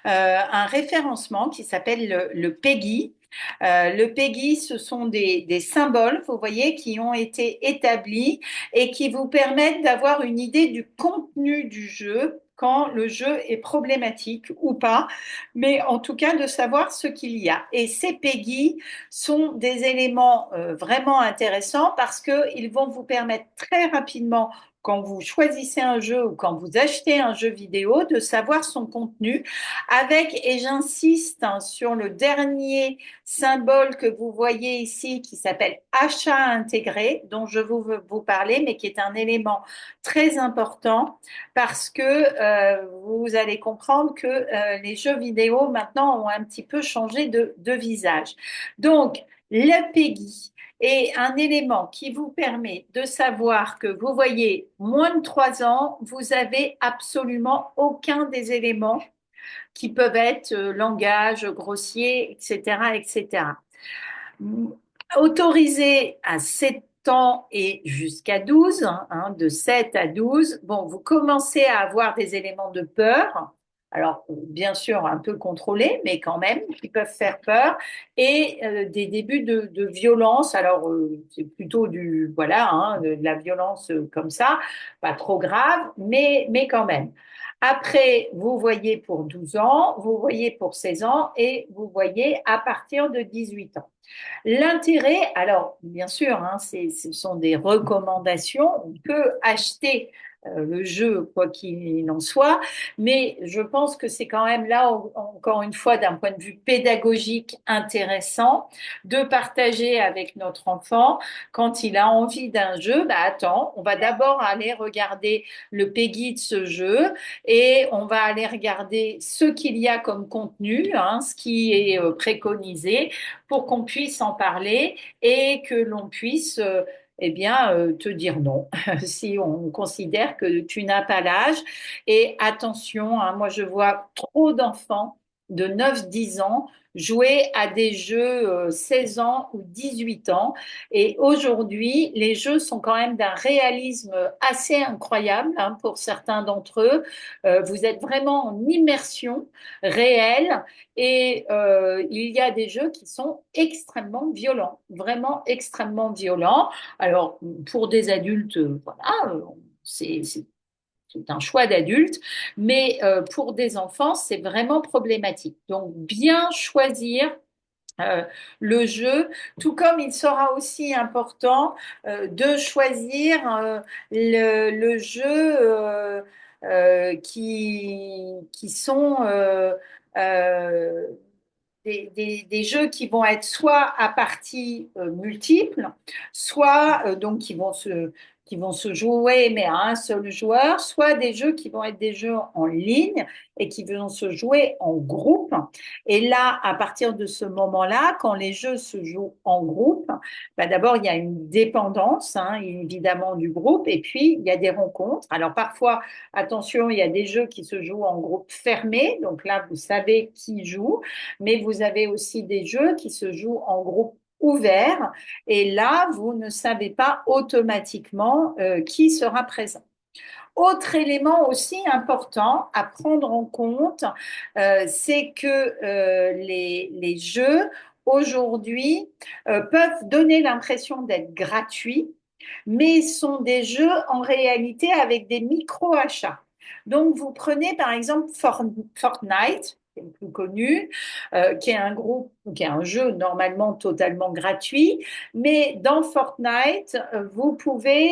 un référencement qui s'appelle le PEGI. Le PEGI, ce sont des symboles, vous voyez, qui ont été établis et qui vous permettent d'avoir une idée du contenu du jeu quand le jeu est problématique ou pas, mais en tout cas de savoir ce qu'il y a. Et ces PEGI sont des éléments vraiment intéressants parce qu'ils vont vous permettre très rapidement, quand vous choisissez un jeu ou quand vous achetez un jeu vidéo, de savoir son contenu avec, et j'insiste hein, sur le dernier symbole que vous voyez ici qui s'appelle achat intégré, dont je veux vous parler, mais qui est un élément très important parce que vous allez comprendre que les jeux vidéo maintenant ont un petit peu changé de visage. Donc, le PEGI est un élément qui vous permet de savoir que vous voyez moins de 3 ans, vous avez absolument aucun des éléments qui peuvent être langage grossier, etc., etc. Autorisé à 7 ans et jusqu'à 12, hein, de 7 à 12, bon, vous commencez à avoir des éléments de peur, alors bien sûr un peu contrôlés, mais quand même, qui peuvent faire peur, et des débuts de violence, alors c'est plutôt voilà, hein, de la violence comme ça, pas trop grave, mais quand même. Après, vous voyez pour 12 ans, vous voyez pour 16 ans et vous voyez à partir de 18 ans. L'intérêt, alors bien sûr, hein, ce sont des recommandations. On peut acheter le jeu, quoi qu'il en soit, mais je pense que c'est quand même là, encore une fois, d'un point de vue pédagogique intéressant de partager avec notre enfant quand il a envie d'un jeu. Bah attends, on va d'abord aller regarder le PEGI de ce jeu et on va aller regarder ce qu'il y a comme contenu, hein, ce qui est préconisé pour qu'on puisse en parler et que l'on puisse eh bien, te dire non, si on considère que tu n'as pas l'âge. Et attention, hein, moi je vois trop d'enfants de 9-10 ans jouer à des jeux 16 ans ou 18 ans. Et aujourd'hui, les jeux sont quand même d'un réalisme assez incroyable hein, pour certains d'entre eux. Vous êtes vraiment en immersion réelle et il y a des jeux qui sont extrêmement violents, vraiment extrêmement violents. Alors, pour des adultes, voilà, c'est un choix d'adulte, mais pour des enfants, c'est vraiment problématique. Donc, bien choisir euh, le jeu, tout comme il sera aussi important de choisir le jeu qui sont des jeux qui vont être soit à partie multiple, soit donc qui vont se jouer mais à un seul joueur, soit des jeux qui vont être des jeux en ligne et qui vont se jouer en groupe. Et là, à partir de ce moment-là, quand les jeux se jouent en groupe, bah d'abord, il y a une dépendance, hein, évidemment, du groupe, et puis il y a des rencontres. Alors parfois, attention, il y a des jeux qui se jouent en groupe fermé, donc là, vous savez qui joue, mais vous avez aussi des jeux qui se jouent en groupe ouvert, et là, vous ne savez pas automatiquement qui sera présent. Autre élément aussi important à prendre en compte, c'est que les jeux aujourd'hui peuvent donner l'impression d'être gratuits, mais sont des jeux en réalité avec des micro-achats. Donc, vous prenez par exemple Fortnite, qui est le plus connu, qui est un groupe, qui est un jeu normalement totalement gratuit, mais dans Fortnite, vous pouvez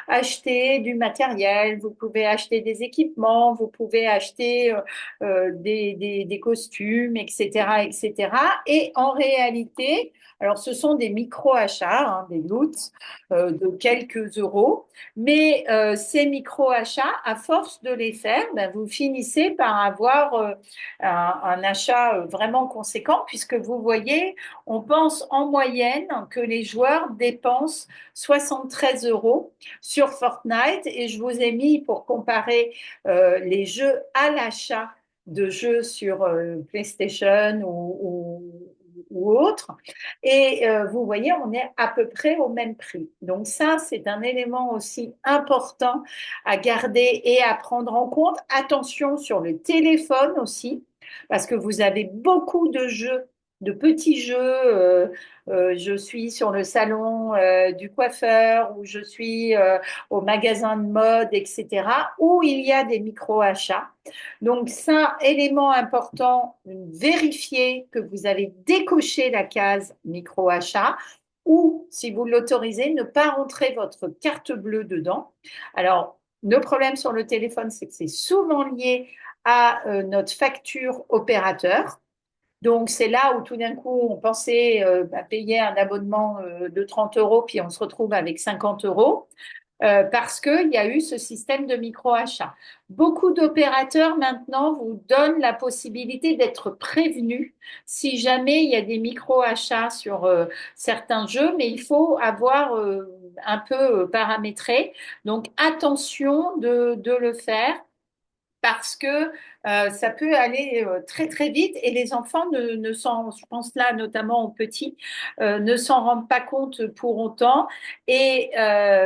acheter du matériel, vous pouvez acheter des équipements, vous pouvez acheter des costumes, etc., etc. Et en réalité, alors ce sont des micro-achats, hein, des loots de quelques euros, mais ces micro-achats, à force de les faire, ben, vous finissez par avoir un achat vraiment conséquent, puisque vous voyez, on pense en moyenne que les joueurs dépensent 73 euros sur Fortnite, et je vous ai mis pour comparer les jeux à l'achat de jeux sur PlayStation ou autre. Et vous voyez, on est à peu près au même prix. Donc ça, c'est un élément aussi important à garder et à prendre en compte. Attention sur le téléphone aussi, parce que vous avez beaucoup de jeux, de petits jeux. Je suis sur le salon du coiffeur ou je suis au magasin de mode, etc., où il y a des micro-achats. Donc ça, élément important, vérifiez que vous avez décoché la case micro-achat ou, si vous l'autorisez, ne pas rentrer votre carte bleue dedans. Alors, le problème sur le téléphone, c'est que c'est souvent lié à notre facture opérateur. Donc, c'est là où tout d'un coup, on pensait payer un abonnement de 30 euros, puis on se retrouve avec 50 euros, parce qu'il y a eu ce système de micro-achat. Beaucoup d'opérateurs maintenant vous donnent la possibilité d'être prévenus si jamais il y a des micro-achats sur certains jeux, mais il faut avoir un peu paramétré. Donc, attention de le faire parce que ça peut aller très très vite et les enfants je pense là notamment aux petits, ne s'en rendent pas compte pour autant et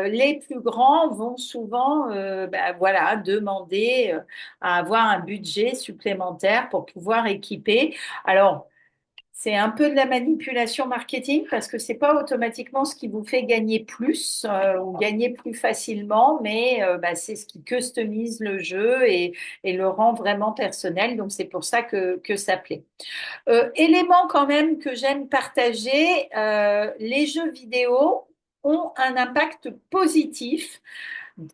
les plus grands vont souvent ben, voilà, demander à avoir un budget supplémentaire pour pouvoir équiper. Alors, c'est un peu de la manipulation marketing parce que c'est pas automatiquement ce qui vous fait gagner plus ou gagner plus facilement, mais bah, c'est ce qui customise le jeu et le rend vraiment personnel. Donc c'est pour ça que ça plaît. Élément quand même que j'aime partager, les jeux vidéo ont un impact positif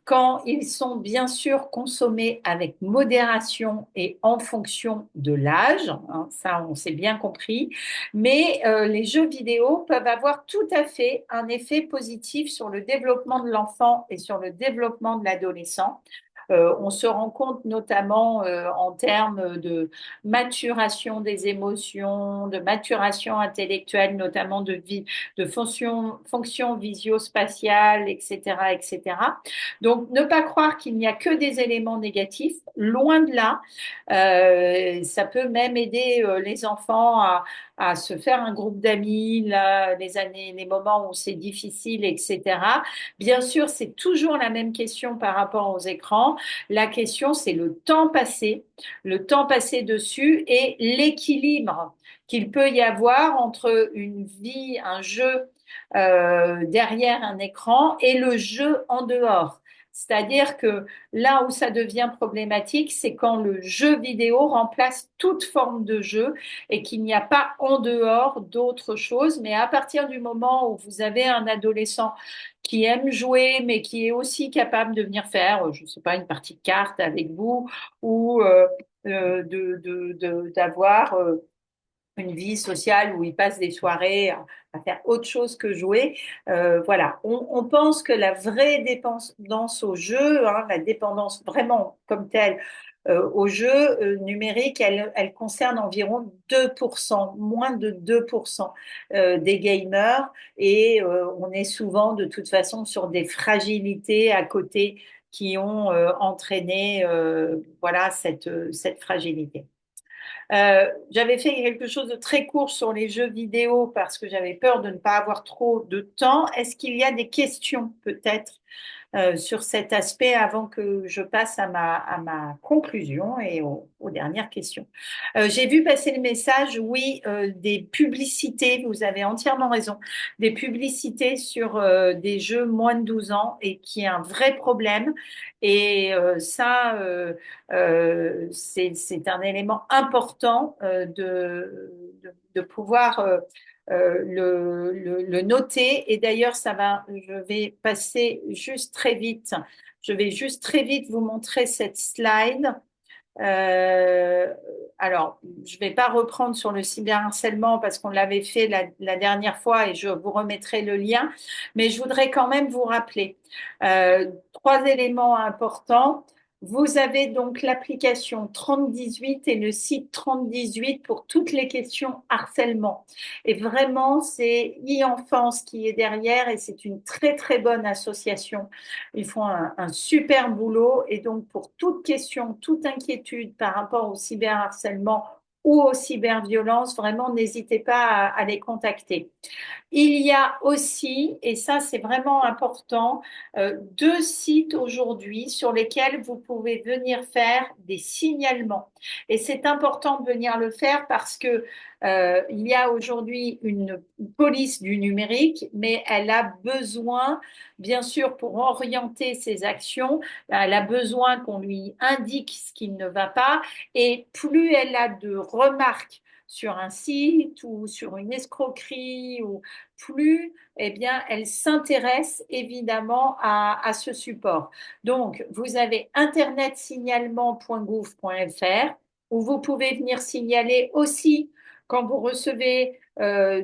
quand ils sont bien sûr consommés avec modération et en fonction de l'âge, hein, ça on s'est bien compris, mais les jeux vidéo peuvent avoir tout à fait un effet positif sur le développement de l'enfant et sur le développement de l'adolescent. On se rend compte notamment en termes de maturation des émotions, de maturation intellectuelle, notamment de fonction visio-spatiale, etc., etc. Donc, ne pas croire qu'il n'y a que des éléments négatifs, loin de là. Ça peut même aider les enfants à se faire un groupe d'amis, là, les moments où c'est difficile, etc. Bien sûr, c'est toujours la même question par rapport aux écrans. La question, c'est le temps passé dessus et l'équilibre qu'il peut y avoir entre une vie, un jeu derrière un écran et le jeu en dehors. C'est-à-dire que là où ça devient problématique, c'est quand le jeu vidéo remplace toute forme de jeu et qu'il n'y a pas en dehors d'autres choses. Mais à partir du moment où vous avez un adolescent qui aime jouer, mais qui est aussi capable de venir faire, je ne sais pas, une partie de cartes avec vous ou d'avoir une vie sociale où ils passent des soirées à faire autre chose que jouer. Voilà, on pense que la vraie dépendance au jeu, hein, la dépendance vraiment comme telle au jeu numérique, elle concerne environ 2%, moins de 2% des gamers et on est souvent de toute façon sur des fragilités à côté qui ont entraîné voilà cette fragilité. J'avais fait quelque chose de très court sur les jeux vidéo parce que j'avais peur de ne pas avoir trop de temps. Est-ce qu'il y a des questions peut-être sur cet aspect avant que je passe à ma conclusion et aux dernières questions? J'ai vu passer le message, oui, des publicités, vous avez entièrement raison, des publicités sur des jeux moins de 12 ans et qui est un vrai problème. Et c'est un élément important de pouvoir le noter. Et d'ailleurs, je vais passer juste très vite. Je vais juste très vite vous montrer cette slide. Euh, alors, je ne vais pas reprendre sur le cyberharcèlement parce qu'on l'avait fait la dernière fois et je vous remettrai le lien, mais je voudrais quand même vous rappeler trois éléments importants. Vous avez donc l'application 3018 et le site 3018 pour toutes les questions harcèlement. Et vraiment, c'est e-enfance qui est derrière et c'est une très très bonne association. Ils font un super boulot et donc pour toute question, toute inquiétude par rapport au cyberharcèlement ou aux cyberviolences, vraiment n'hésitez pas à les contacter. Il y a aussi, et ça c'est vraiment important, deux sites aujourd'hui sur lesquels vous pouvez venir faire des signalements. Et c'est important de venir le faire parce que il y a aujourd'hui une police du numérique, mais elle a besoin, bien sûr, pour orienter ses actions, elle a besoin qu'on lui indique ce qui ne va pas. Et plus elle a de remarques sur un site ou sur une escroquerie ou plus eh bien, elle s'intéresse évidemment à ce support. Donc, vous avez internetsignalement.gouv.fr où vous pouvez venir signaler aussi quand vous recevez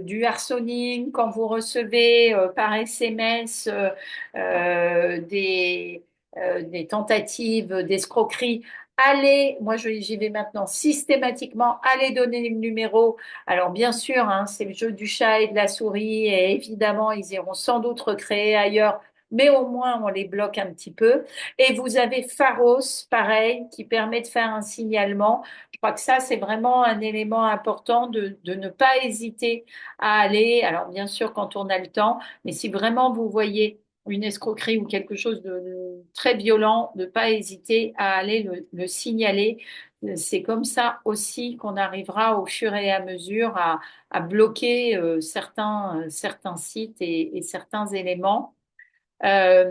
du harceling, quand vous recevez par SMS des tentatives d'escroquerie. Allez, moi j'y vais maintenant systématiquement, allez donner le numéro. Alors bien sûr, hein, c'est le jeu du chat et de la souris et évidemment ils iront sans doute recréer ailleurs, mais au moins on les bloque un petit peu. Et vous avez Pharos, pareil, qui permet de faire un signalement. Je crois que ça c'est vraiment un élément important de ne pas hésiter à aller. Alors bien sûr quand on a le temps, mais si vraiment vous voyez une escroquerie ou quelque chose de très violent, de ne pas hésiter à aller le signaler. C'est comme ça aussi qu'on arrivera au fur et à mesure à bloquer certains sites et certains éléments. Euh,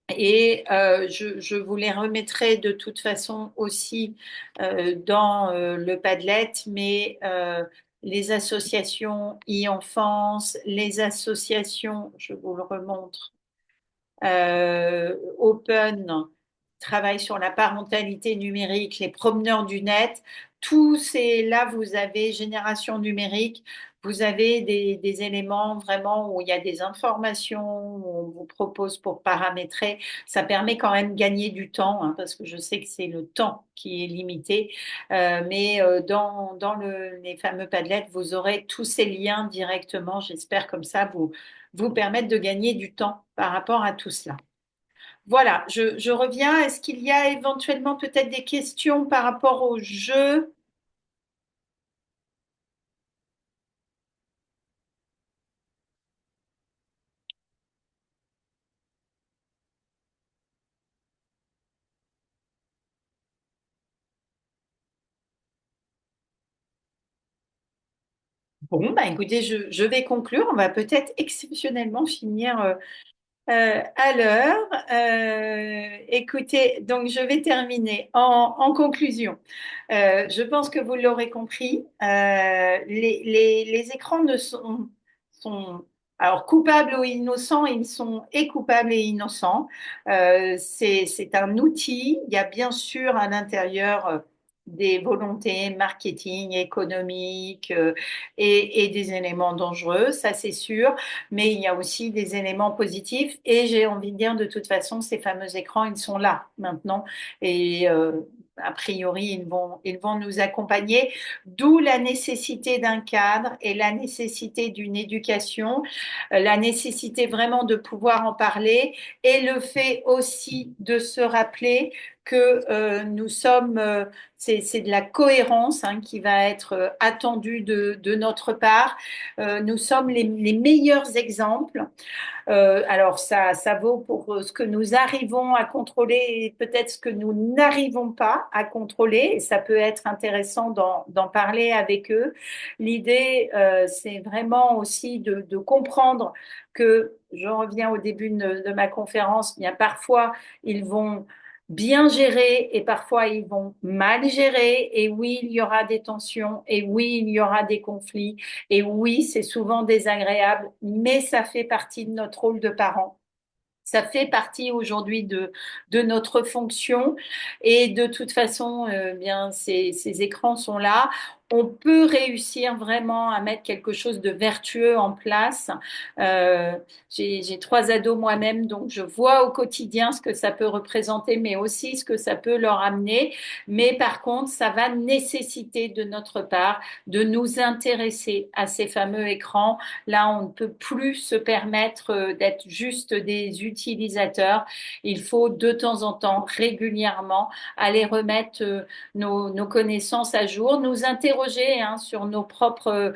je vous les remettrai de toute façon aussi dans le Padlet, mais les associations e-enfance, les associations, je vous le remontre, Open travaille sur la parentalité numérique, les promeneurs du net. Là, vous avez génération numérique, vous avez des éléments vraiment où il y a des informations, où on vous propose pour paramétrer. Ça permet quand même de gagner du temps, hein, parce que je sais que c'est le temps qui est limité. Mais dans les fameux Padlet, vous aurez tous ces liens directement. J'espère comme ça vous permettre de gagner du temps par rapport à tout cela. Voilà, je reviens. Est-ce qu'il y a éventuellement peut-être des questions par rapport au jeu? Bon, bah écoutez, je vais conclure. On va peut-être exceptionnellement finir à l'heure. Écoutez, donc je vais terminer en conclusion. Je pense que vous l'aurez compris, les écrans ne sont alors coupables ou innocents, ils sont et coupables et innocents. C'est un outil. Il y a bien sûr à l'intérieur des volontés marketing, économiques et des éléments dangereux, ça c'est sûr, mais il y a aussi des éléments positifs et j'ai envie de dire de toute façon, ces fameux écrans, ils sont là maintenant et a priori, ils vont nous accompagner, d'où la nécessité d'un cadre et la nécessité d'une éducation, la nécessité vraiment de pouvoir en parler et le fait aussi de se rappeler que nous sommes, c'est de la cohérence hein, qui va être attendue de notre part. Nous sommes les meilleurs exemples alors ça vaut pour ce que nous arrivons à contrôler et peut-être ce que nous n'arrivons pas à contrôler. Et ça peut être intéressant d'en parler avec eux. L'idée, c'est vraiment aussi de comprendre que, je reviens au début de ma conférence, bien parfois ils vont bien gérer et parfois ils vont mal gérer. Et oui, il y aura des tensions et oui, il y aura des conflits. Et oui, c'est souvent désagréable, mais ça fait partie de notre rôle de parent. Ça fait partie aujourd'hui de notre fonction et de toute façon, bien, ces écrans sont là. On peut réussir vraiment à mettre quelque chose de vertueux en place. Euh, j'ai trois ados moi-même, donc je vois au quotidien ce que ça peut représenter, mais aussi ce que ça peut leur amener. Mais par contre, ça va nécessiter de notre part de nous intéresser à ces fameux écrans. Là, on ne peut plus se permettre d'être juste des utilisateurs. Il faut de temps en temps, régulièrement, aller remettre nos connaissances à jour, nous interroger hein, sur nos propres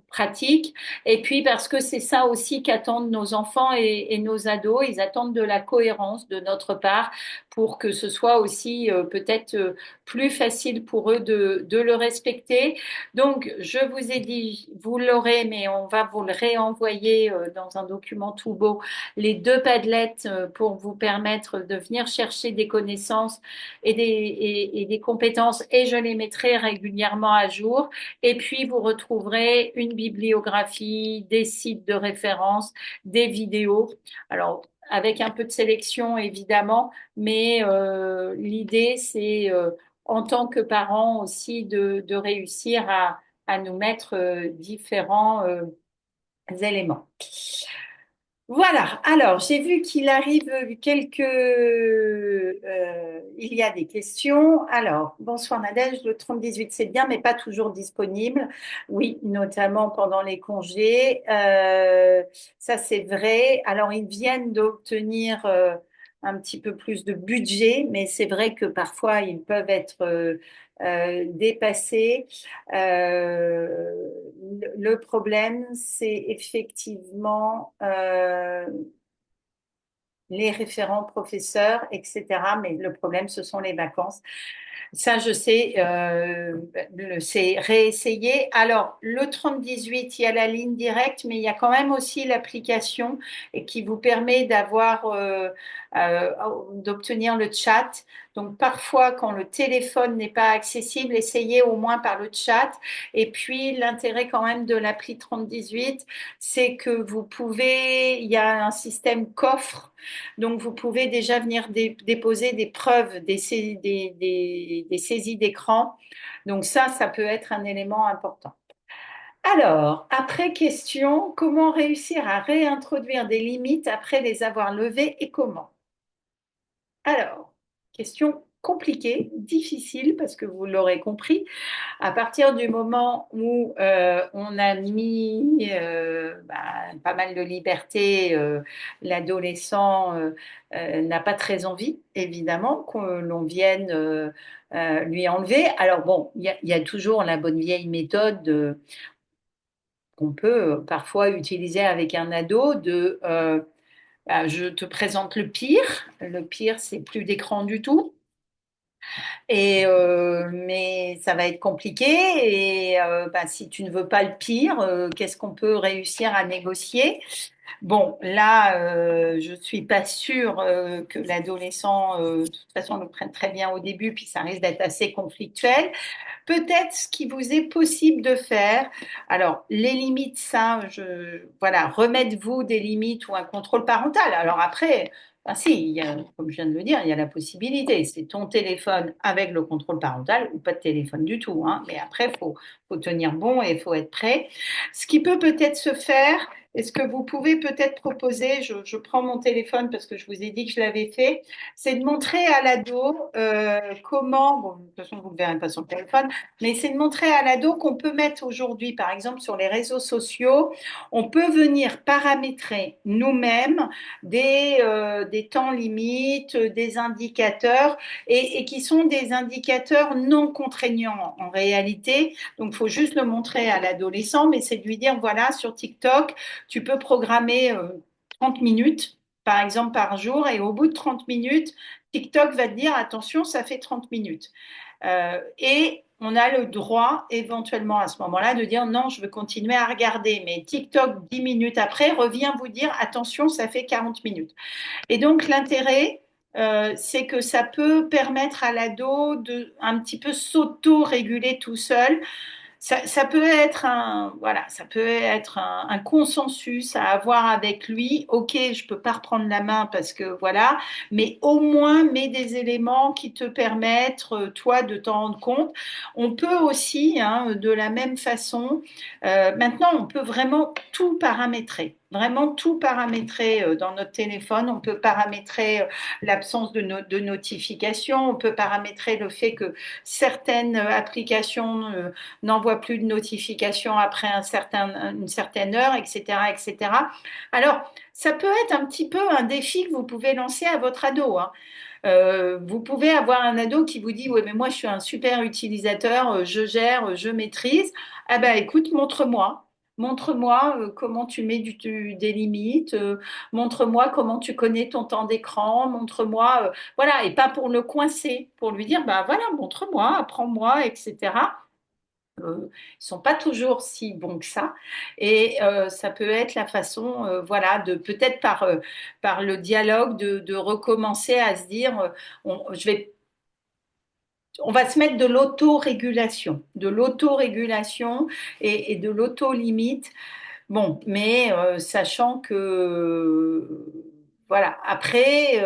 pratiques. Et puis parce que c'est ça aussi qu'attendent nos enfants et nos ados. Ils attendent de la cohérence de notre part pour que ce soit aussi peut-être plus facile pour eux de le respecter. Donc, je vous ai dit, vous l'aurez, mais on va vous le réenvoyer dans un document tout beau, les deux Padlets pour vous permettre de venir chercher des connaissances et des compétences, et je les mettrai régulièrement à jour. Et puis, vous retrouverez une bibliographie, des sites de référence, des vidéos. Alors, avec un peu de sélection, évidemment, mais l'idée, c'est en tant que parents aussi de réussir à nous mettre différents éléments. Voilà, alors j'ai vu qu'il arrive il y a des questions. Alors, bonsoir Nadège, le 30-18 c'est bien, mais pas toujours disponible. Oui, notamment pendant les congés. Ça c'est vrai. Alors, ils viennent d'obtenir un petit peu plus de budget, mais c'est vrai que parfois ils peuvent être dépassés. Le problème, c'est effectivement les référents professeurs, etc. Mais le problème, ce sont les vacances. Ça, je sais, c'est réessayer. Alors, le 30-18, il y a la ligne directe, mais il y a quand même aussi l'application et qui vous permet d'obtenir le chat. Donc, parfois, quand le téléphone n'est pas accessible, essayez au moins par le chat. Et puis, l'intérêt quand même de l'appli 30-18, c'est que vous pouvez, il y a un système coffre Donc, vous pouvez déjà venir déposer des preuves, des saisies d'écran. Donc, ça peut être un élément important. Alors, après question, comment réussir à réintroduire des limites après les avoir levées et comment? Alors, question compliquée, difficile, parce que vous l'aurez compris, à partir du moment où on a mis pas mal de liberté, l'adolescent n'a pas très envie, évidemment, que l'on vienne lui enlever. Alors bon, il y a toujours la bonne vieille méthode qu'on peut parfois utiliser avec un ado je te présente le pire. Le pire, c'est plus d'écran du tout. Mais ça va être compliqué. Si tu ne veux pas le pire, qu'est-ce qu'on peut réussir à négocier? Bon, là, je suis pas sûre que l'adolescent, de toute façon, le prenne très bien au début, puis ça risque d'être assez conflictuel. Peut-être ce qui vous est possible de faire. Alors, les limites, ça, voilà, remettez-vous des limites ou un contrôle parental. Alors après, si, comme je viens de le dire, il y a la possibilité. C'est ton téléphone avec le contrôle parental ou pas de téléphone du tout, hein. Mais après, faut tenir bon et il faut être prêt. Ce qui peut peut-être se faire, et ce que vous pouvez peut-être proposer, je prends mon téléphone parce que je vous ai dit que je l'avais fait, c'est de montrer à l'ado comment, bon, de toute façon, vous ne le verrez pas sur le téléphone, mais c'est de montrer à l'ado qu'on peut mettre aujourd'hui, par exemple, sur les réseaux sociaux, on peut venir paramétrer nous-mêmes des temps limites, des indicateurs, et qui sont des indicateurs non contraignants en réalité. Donc, il faut juste le montrer à l'adolescent, mais c'est de lui dire, voilà, sur TikTok, tu peux programmer 30 minutes, par exemple, par jour, et au bout de 30 minutes, TikTok va te dire, attention, ça fait 30 minutes. Et on a le droit, éventuellement, à ce moment-là, de dire, non, je veux continuer à regarder, mais TikTok, 10 minutes après, revient vous dire, attention, ça fait 40 minutes. Et donc, l'intérêt, c'est que ça peut permettre à l'ado de un petit peu s'auto-réguler tout seul. Ça peut être un consensus à avoir avec lui. Ok, je peux pas reprendre la main parce que voilà, mais au moins mets des éléments qui te permettent, toi, de t'en rendre compte. On peut aussi, hein, de la même façon, maintenant, on peut vraiment tout paramétrer. Vraiment tout paramétrer dans notre téléphone. On peut paramétrer l'absence de notification. On peut paramétrer le fait que certaines applications n'envoie plus de notifications après une certaine heure, etc., etc. Alors, ça peut être un petit peu un défi que vous pouvez lancer à votre ado, hein. Vous pouvez avoir un ado qui vous dit, oui, mais moi, je suis un super utilisateur, je gère, je maîtrise. Ah ben, écoute, montre-moi. Montre-moi comment tu mets des limites, montre-moi comment tu connais ton temps d'écran, montre-moi, voilà, et pas pour le coincer, pour lui dire, bah voilà, montre-moi, apprends-moi, etc. Ils sont pas toujours si bons que ça, et ça peut être la façon, voilà, de peut-être par le dialogue de recommencer à se dire, on va se mettre de l'autorégulation et de l'auto-limite. Bon, mais sachant que, voilà, après,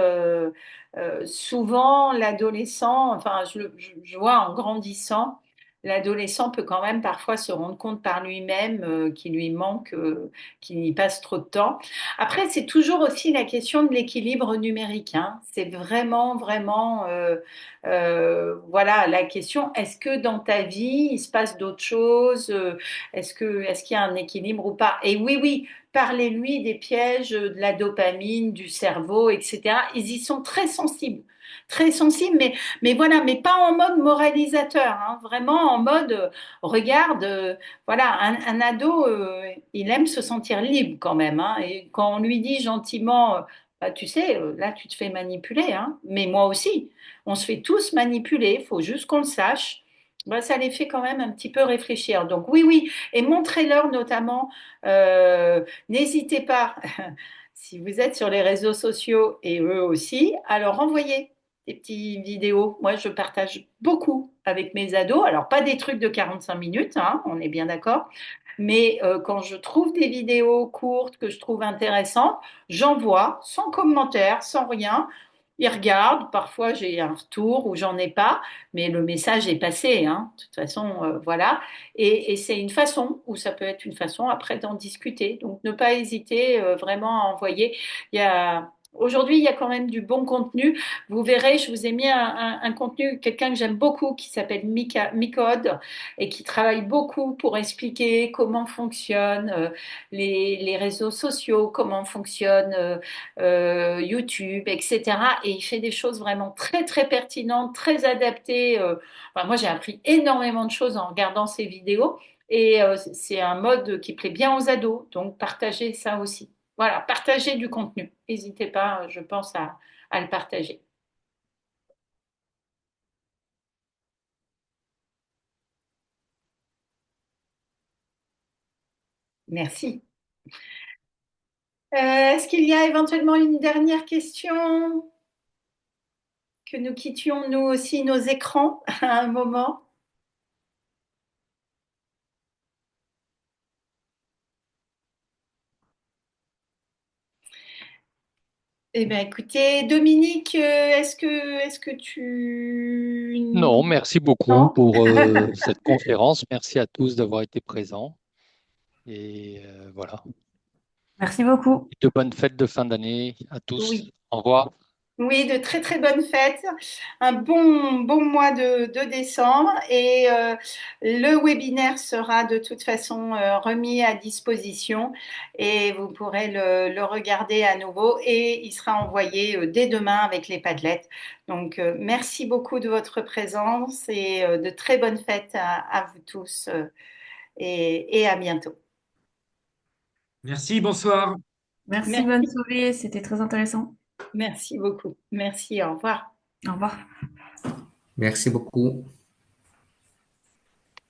souvent l'adolescent, enfin, je vois en grandissant, l'adolescent peut quand même parfois se rendre compte par lui-même qu'il lui manque, qu'il y passe trop de temps. Après, c'est toujours aussi la question de l'équilibre numérique, hein. C'est vraiment, vraiment, voilà, la question, est-ce que dans ta vie, il se passe d'autres choses? Est-ce qu'il y a un équilibre ou pas? Et oui, oui, parlez-lui des pièges de la dopamine, du cerveau, etc. Ils y sont très sensibles, mais voilà, mais pas en mode moralisateur, hein, vraiment en mode, regarde, voilà, un ado, il aime se sentir libre quand même, hein, et quand on lui dit gentiment, bah, tu sais, là, tu te fais manipuler, hein, mais moi aussi, on se fait tous manipuler, il faut juste qu'on le sache. Bah, ça les fait quand même un petit peu réfléchir. Donc oui, oui, et montrez-leur notamment, n'hésitez pas, si vous êtes sur les réseaux sociaux et eux aussi, à leur envoyer. des petits vidéos. Moi, je partage beaucoup avec mes ados. Alors, pas des trucs de 45 minutes, hein, on est bien d'accord. Mais quand je trouve des vidéos courtes que je trouve intéressantes, j'envoie sans commentaire, sans rien. Ils regardent. Parfois, j'ai un retour ou j'en ai pas, mais le message est passé, hein. De toute façon, voilà. Et c'est une façon, ou ça peut être une façon après d'en discuter. Donc, ne pas hésiter vraiment à envoyer. Aujourd'hui, il y a quand même du bon contenu. Vous verrez, je vous ai mis un contenu, quelqu'un que j'aime beaucoup qui s'appelle Micode et qui travaille beaucoup pour expliquer comment fonctionnent les réseaux sociaux, comment fonctionne YouTube, etc. Et il fait des choses vraiment très, très pertinentes, très adaptées. Enfin, moi, j'ai appris énormément de choses en regardant ces vidéos et c'est un mode qui plaît bien aux ados. Donc, partagez ça aussi. Voilà, partagez du contenu. N'hésitez pas, je pense, à le partager. Merci. Est-ce qu'il y a éventuellement une dernière question? Que nous quittions nous aussi nos écrans à un moment? Eh bien, écoutez, Dominique, est-ce que tu... Non, merci beaucoup Non. pour cette conférence. Merci à tous d'avoir été présents. Et voilà. Merci beaucoup. De bonnes fêtes de fin d'année à tous. Oui. Au revoir. Oui, de très très bonnes fêtes, un bon mois de décembre et le webinaire sera de toute façon remis à disposition et vous pourrez le regarder à nouveau et il sera envoyé dès demain avec les Padlets. Donc merci beaucoup de votre présence et de très bonnes fêtes à vous tous et à bientôt. Merci, bonsoir. Merci, bonne Merci, soirée. C'était très intéressant. merci beaucoup. Merci, au revoir. Au revoir. Merci beaucoup.